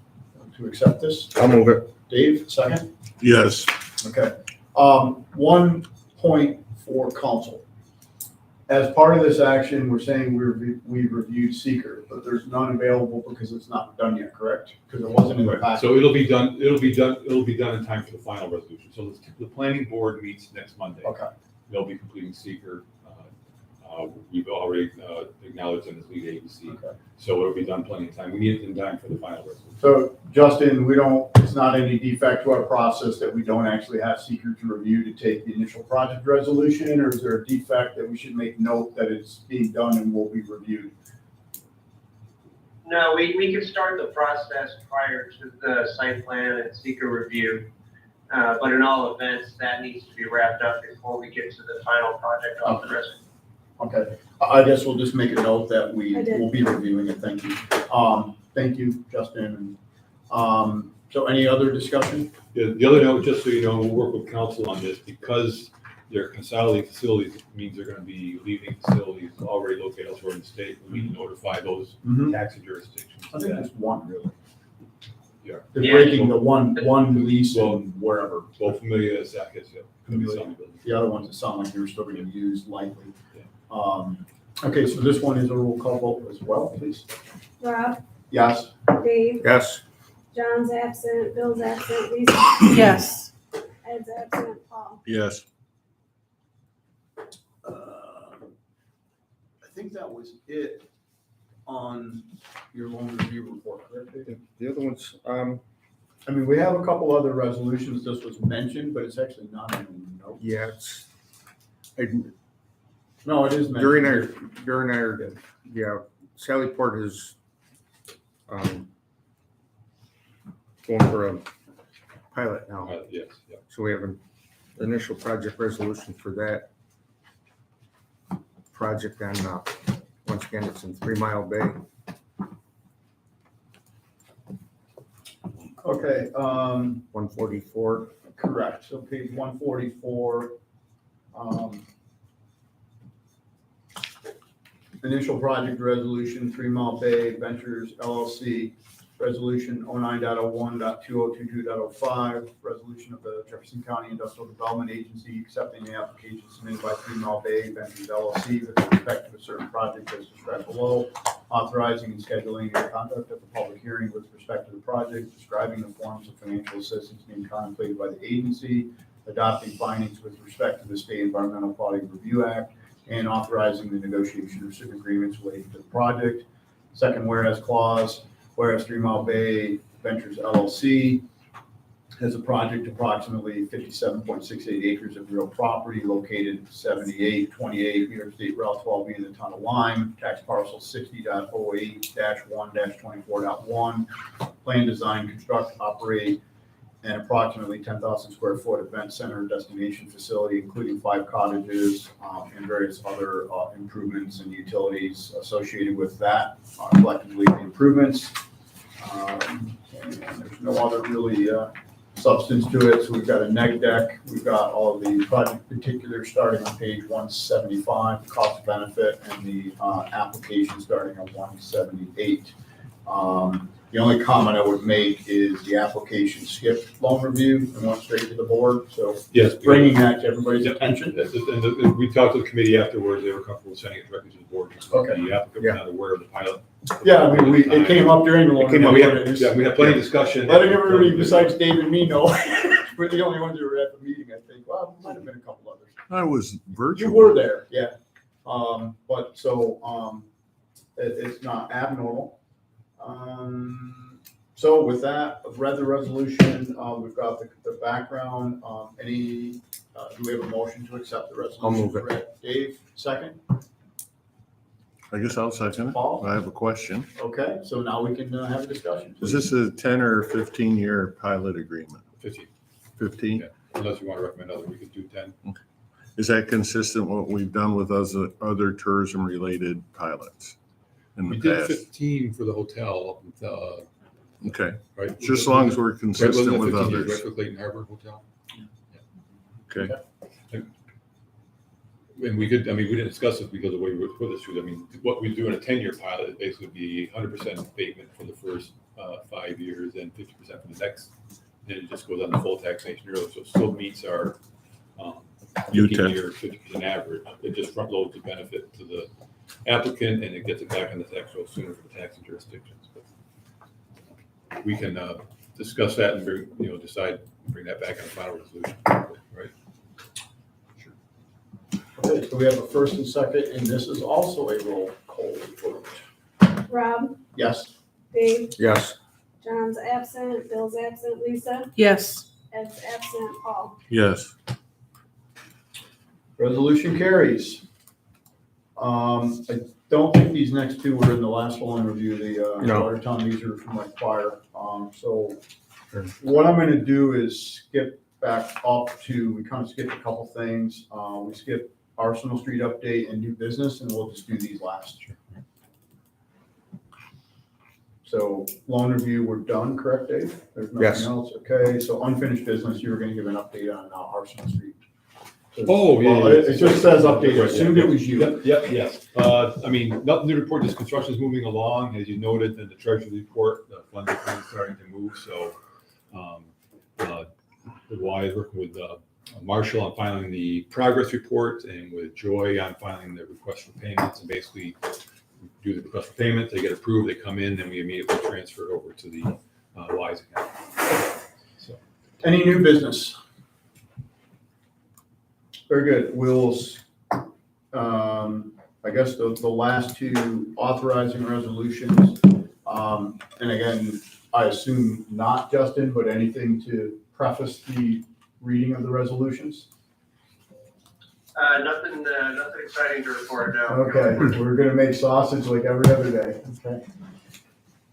to accept this? I'll move it. Dave, second? Yes. Okay. 1 point for council. As part of this action, we're saying we've reviewed seeker, but there's none available because it's not done yet, correct? Because it wasn't in the packet. So it'll be done in time for the final resolution. So the planning board meets next Monday. Okay. They'll be completing seeker. We've already acknowledged them as lead agency. Okay. So it'll be done plenty of time. We need it in time for the final resolution. So Justin, it's not any defect to our process that we don't actually have seeker to review to take the initial project resolution, or is there a defect that we should make note that it's being done and will be reviewed? No, we can start the process prior to the site plan and seeker review. But in all events, that needs to be wrapped up before we get to the final project authorization. Okay, I guess we'll just make a note that we I did. will be reviewing it. Thank you. Thank you, Justin. So any other discussion? The other note, just so you know, we'll work with council on this because they're consolidated facilities. It means they're going to be leaving facilities already located elsewhere in the state. We need to notify those taxing jurisdictions. I think just one, really. Yeah. They're Yeah. breaking the one lease and wherever. Both familiar Sackets, yeah. The other ones that sound like they were still going to use likely. Okay, so this one is a roll call vote as well, please. Rob, Yes. Dave, Yes. John's absent, Bill's absent, Lisa, Yes. Ed's absent, Paul. Yes. I think that was it on your loan review report, correct? Dave? The other ones, I mean, we have a couple other resolutions. This was mentioned, but it's actually not in the notes. yeah, No, it is mentioned. during our, yeah, Sally Port is, going for a pilot now. Yes, yeah. So we have an initial project resolution for that project on, once again, it's in 3 Mile Bay. Okay, 144. correct. So page 144. Initial project resolution, 3 Mile Bay Ventures LLC, resolution 09.01.2022.05, resolution of the Jefferson County Industrial Development Agency accepting the application submitted by 3 Mile Bay Ventures LLC with respect to a certain project as described below, authorizing and scheduling the conduct of a public hearing with respect to the project, describing the forms of financial assistance being contemplated by the agency, adopting findings with respect to the State Environmental Quality Review Act, and authorizing the negotiation of certain agreements related to the project. Second whereas clause, whereas 3 Mile Bay Ventures LLC has a project approximately 57.68 acres of real property located 7828 New York State Route 12B in the town of Lyme, tax parcel 60.08-1-24.1, plan, design, construct, operate and approximately 10,000 square foot event center and destination facility, including 5 cottages, and various other improvements and utilities associated with that, collectively the improvements. And there's no other really substance to it. So we've got a neg deck. We've got all of the project particulars starting on page 175, the cost benefit, and the application starting on 178. The only comment I would make is the application skipped loan review and went straight to the board. So Yes. bringing that to everybody's attention. And we talked to the committee afterwards, they were comfortable sending it directly to the board. Okay. The applicant was not aware of the pilot. Yeah, I mean, it came up during the loan It came up, review. yeah, we had plenty of discussion. Letting everybody besides Dave and me know, we're the only ones who were at the meeting, I think. Well, might have been a couple others. I was virtual. You were there, yeah. But so, it's not abnormal. So with that, I've read the resolution, we've got the background, do we have a motion to accept the resolution? I'll move it. Correct. Dave, second? I guess I'll second it. Paul? I have a question. Okay, so now we can have a discussion. Is this a 10 or 15-year pilot agreement? 15, 15? yeah. Unless you want to recommend other, we could do 10. Is that consistent with what we've done with other tourism-related pilots in We the did past? 15 for the hotel, Okay, right? just as long as we're Right, consistent wasn't it with 15 years, others. right, for Clayton Harbor Hotel? Okay, And we could, I mean, we didn't discuss it because of the way we put this through. I mean, what we do in a 10-year pilot is basically be 100% abatement for the first 5 years and 50% for the next. Then it just goes on the full taxation early, so it still meets our 15-year, 50% average. It just front loads the benefit to the applicant and it gets it back on the tax roll sooner for the taxing jurisdictions. But we can discuss that and bring, decide, bring that back on the final resolution, right? Okay, so we have a first and second, and this is also a roll call vote. Rob, Yes. Dave, Yes. John's absent, Bill's absent, Lisa, Yes. Ed's absent, Paul. yes. Resolution carries. I don't think these next two were in the last one review, the No. Watertown, these are from my prior. So what I'm gonna do is skip back up to, we kind of skipped a couple things. We skipped Arsenal Street update and new business, and we'll just do these last. So loan review, we're done, correct, Dave? There's Yes. nothing else? Okay, so unfinished business, you were gonna give an update on Arsenal Street. Oh, yeah, Well, yeah. it just says update, I assumed it was you. Yep, yes. I mean, nothing to report, just construction is moving along, as you noted in the treasury report, the funds are starting to move, so. The Y is working with Marshall on filing the progress report and with Joy on filing the request for payments, and basically do the request for payment, they get approved, they come in, then we immediately transfer it over to the Y's account. So. Any new business? Very good. We'll, I guess the last two authorizing resolutions. And again, I assume not Justin, but anything to preface the reading of the resolutions? Nothing exciting to report now. Okay, we're gonna make sausage like every other day. Okay.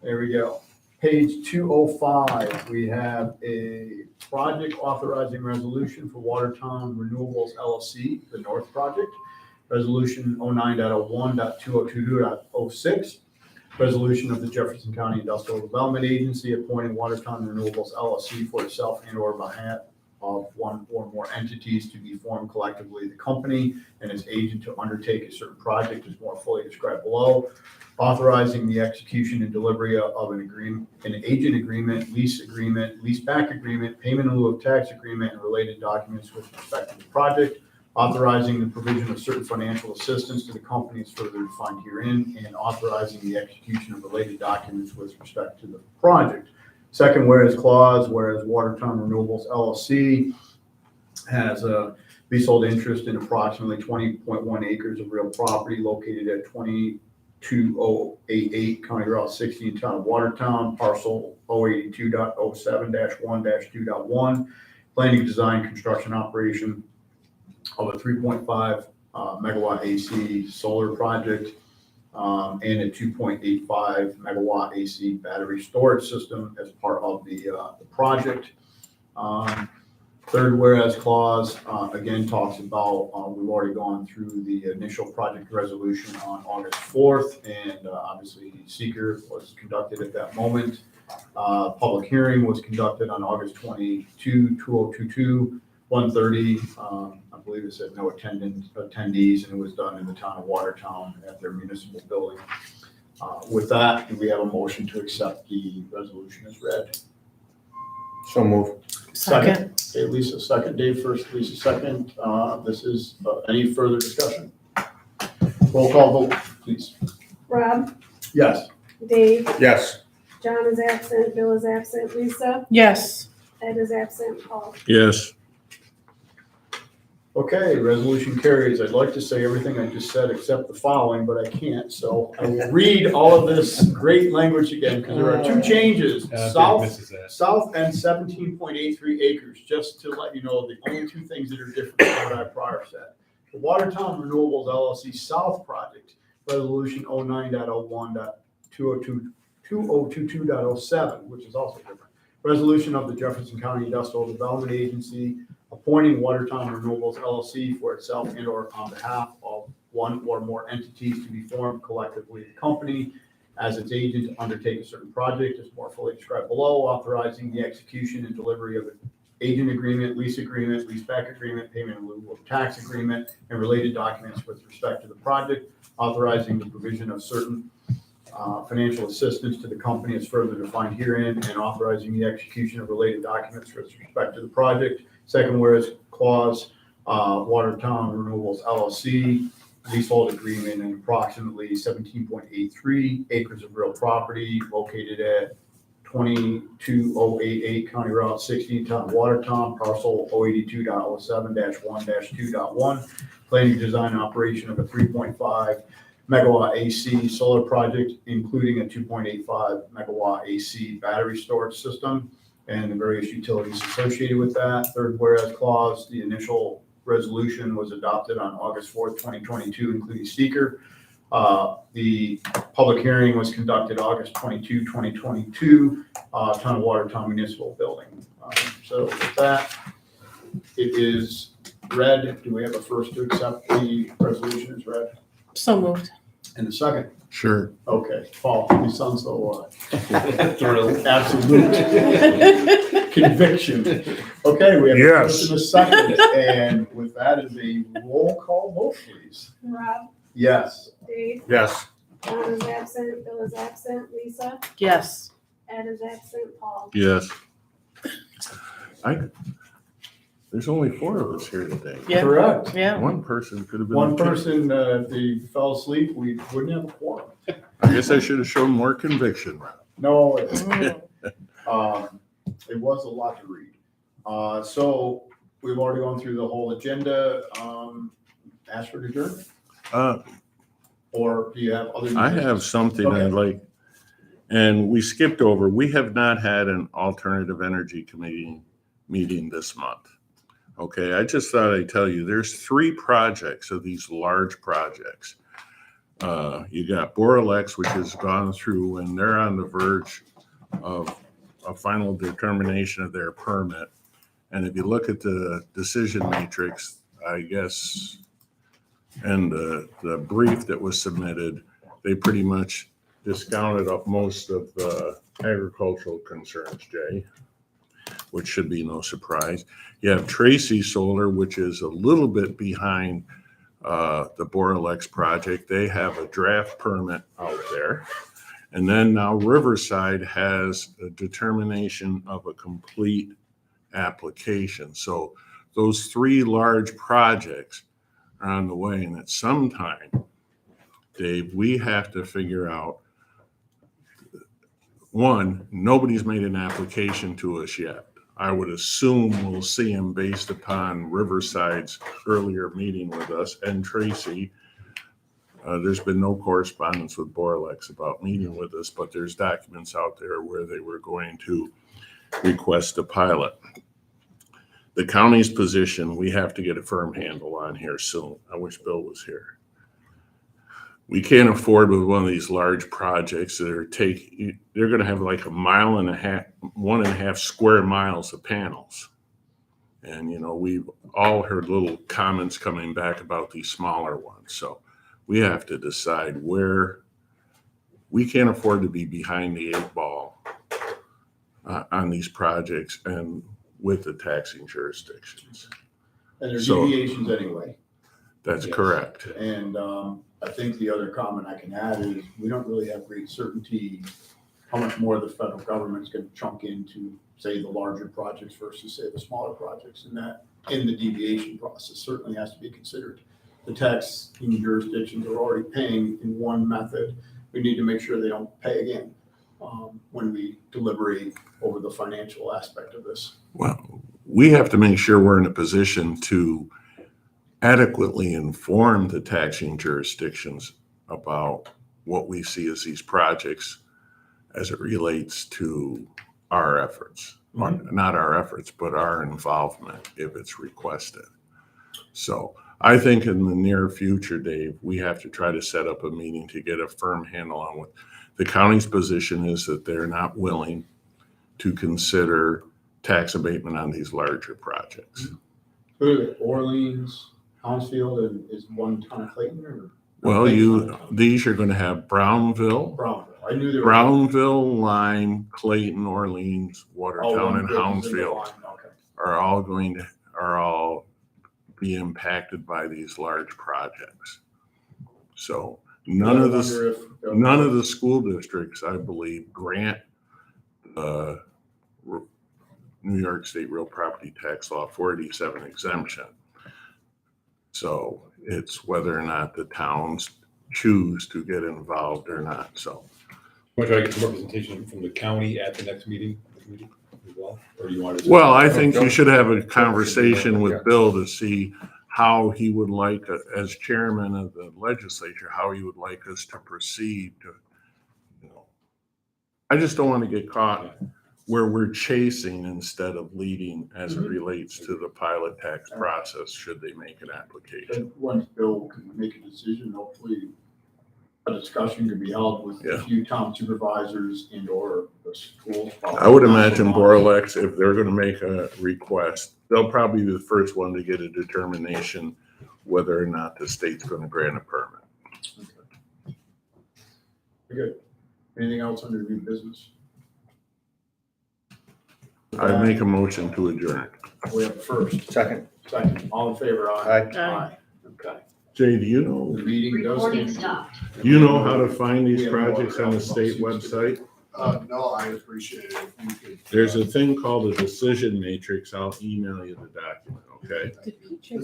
There we go. Page 205, we have a project authorizing resolution for Watertown Renewables LLC, the North Project. Resolution 09.01.202.06. Resolution of the Jefferson County Industrial Development Agency appointing Watertown Renewables LLC for itself and or behalf of one or more entities to be formed collectively the company and its agent to undertake a certain project is more fully described below. Authorizing the execution and delivery of an agreement, an agent agreement, lease back agreement, payment in lieu of tax agreement, and related documents with respect to the project. Authorizing the provision of certain financial assistance to the company is further defined herein, and authorizing the execution of related documents with respect to the project. Second whereas clause, whereas Watertown Renewables LLC has a leasehold interest in approximately 20.1 acres of real property located at 22088 County Route 60 in town of Watertown, parcel 082.07-1-2.1, planning, design, construction, operation of a 3.5 megawatt AC solar project and a 2.85 megawatt AC battery storage system as part of the project. Third whereas clause, again, talks about, we've already gone through the initial project resolution on August 4th, and obviously seeker was conducted at that moment. Public hearing was conducted on August 22, 2022, 1:30. I believe it said no attendees, and it was done in the town of Watertown at their municipal building. With that, do we have a motion to accept the resolution as read? So move. Second. Okay, Lisa, second. Dave first, Lisa second. This is, any further discussion? Roll call vote, please. Rob, Yes. Dave, Yes. John is absent, Bill is absent, Lisa, Yes. Ed is absent, Paul. Yes. Okay, resolution carries. I'd like to say everything I just said except the following, but I can't. So I will read all of this great language again because there are two changes. South and 17.83 acres, just to let you know, the only two things that are different from what I prior said. The Watertown Renewables LLC South Project, Resolution 09.01.2022.07, which is also different. Resolution of the Jefferson County Industrial Development Agency appointing Watertown Renewables LLC for itself and or on behalf of one or more entities to be formed collectively the company as its agent to undertake a certain project is more fully described below, authorizing the execution and delivery of an agent agreement, lease back agreement, payment in lieu of tax agreement, and related documents with respect to the project, authorizing the provision of certain financial assistance to the company as further defined herein, and authorizing the execution of related documents with respect to the project. Second whereas clause, Watertown Renewables LLC, leasehold agreement and approximately 17.83 acres of real property located at 22088 County Route 60, Town of Watertown, parcel 082.07-1-2.1. Planning, design, and operation of a 3.5 megawatt AC solar project, including a 2.85 megawatt AC battery storage system and the various utilities associated with that. Third whereas clause, the initial resolution was adopted on August 4th, 2022, including seeker. The public hearing was conducted August 22, 2022, Town of Watertown Municipal Building. So with that, it is read. Do we have a first to accept the resolution as read? So moved. And a second? Sure. Okay, Paul, you sound so Thrilled. absolute conviction. Okay, we have a first and a second, and with that is a roll call vote, please. Rob, Yes. Dave, Yes. John is absent, Bill is absent, Lisa, Yes. Ed is absent, Paul. Yes. There's only 4 of us here today. Yeah. Correct. Yeah. One person could have been. One the two. person, if they fell asleep, we wouldn't have a quorum. I guess I should have shown more conviction. No, Mm. it was a lot to read. So we've already gone through the whole agenda. Ask for adjournment, or do you have other? I have something Okay. I'd like, and we skipped over. We have not had an alternative energy committee meeting this month. Okay, I just thought I'd tell you, there's 3 projects of these large projects. You got Boralex, which has gone through, and they're on the verge of a final determination of their permit. And if you look at the decision matrix, I guess, and the brief that was submitted, they pretty much discounted up most of the agricultural concerns, Jay, which should be no surprise. You have Tracy Solar, which is a little bit behind the Boralex project. They have a draft permit out there. And then now Riverside has a determination of a complete application. So those 3 large projects are on the way. And at some time, Dave, we have to figure out, one, nobody's made an application to us yet. I would assume we'll see them based upon Riverside's earlier meeting with us and Tracy. There's been no correspondence with Boralex about meeting with us, but there's documents out there where they were going to request a pilot. The county's position, we have to get a firm handle on here soon. I wish Bill was here. we can't afford with one of these large projects that are they're gonna have like 1.5 square miles of panels. And, you know, we've all heard little comments coming back about these smaller ones. So we have to decide where we can't afford to be behind the 8 ball on these projects and with the taxing jurisdictions. And there's So- deviations anyway. That's Yes. correct. And I think the other comment I can add is we don't really have great certainty how much more the federal government's gonna chunk into, say, the larger projects versus, say, the smaller projects. And that, in the deviation process, certainly has to be considered. The taxing jurisdictions are already paying in one method. We need to make sure they don't pay again when we deliberate over the financial aspect of this. Well, we have to make sure we're in a position to adequately inform the taxing jurisdictions about what we see as these projects as it relates to our efforts, or not our efforts, but our involvement if it's requested. So I think in the near future, Dave, we have to try to set up a meeting to get a firm handle on what the county's position is, that they're not willing to consider tax abatement on these larger projects. Orleans, Hounsfield, and is one ton of Clayton or? Well, these are gonna have Brownville, Brownville. I knew there were. Brownsville, Lime, Clayton, Orleans, Oh, Watertown, one and bridge is in the Hounsfield line, okay. are all be impacted by these large projects. So none of the school districts, I believe, grant New York State Real Property Tax Law 487 exemption. So it's whether or not the towns choose to get involved or not, so. Want to try to get some representation from the county at the next meeting as well? Or do you want to? Well, I think you should have a conversation with Bill to see how he would like, as chairman of the legislature, how he would like us to proceed to, you know. I just don't want to get caught where we're chasing instead of leading as it relates to the pilot tax process, should they make an application. And once Bill can make a decision, hopefully a discussion could be held with a few town supervisors and or the schools. I would imagine Borlex, if they're gonna make a request, they'll probably be the first one to get a determination whether or not the state's gonna grant a permit. Very good. Anything else under new business? I make a motion to adjourn. We have a first. Second. Second. All in favor? Aye. Aye. Okay. Jay, do you know, The meeting does. Recording stand- stopped. you know how to find these projects on the state website? No, I appreciate it. If you could, There's a thing called a decision matrix. I'll email you the document, okay? Did Pete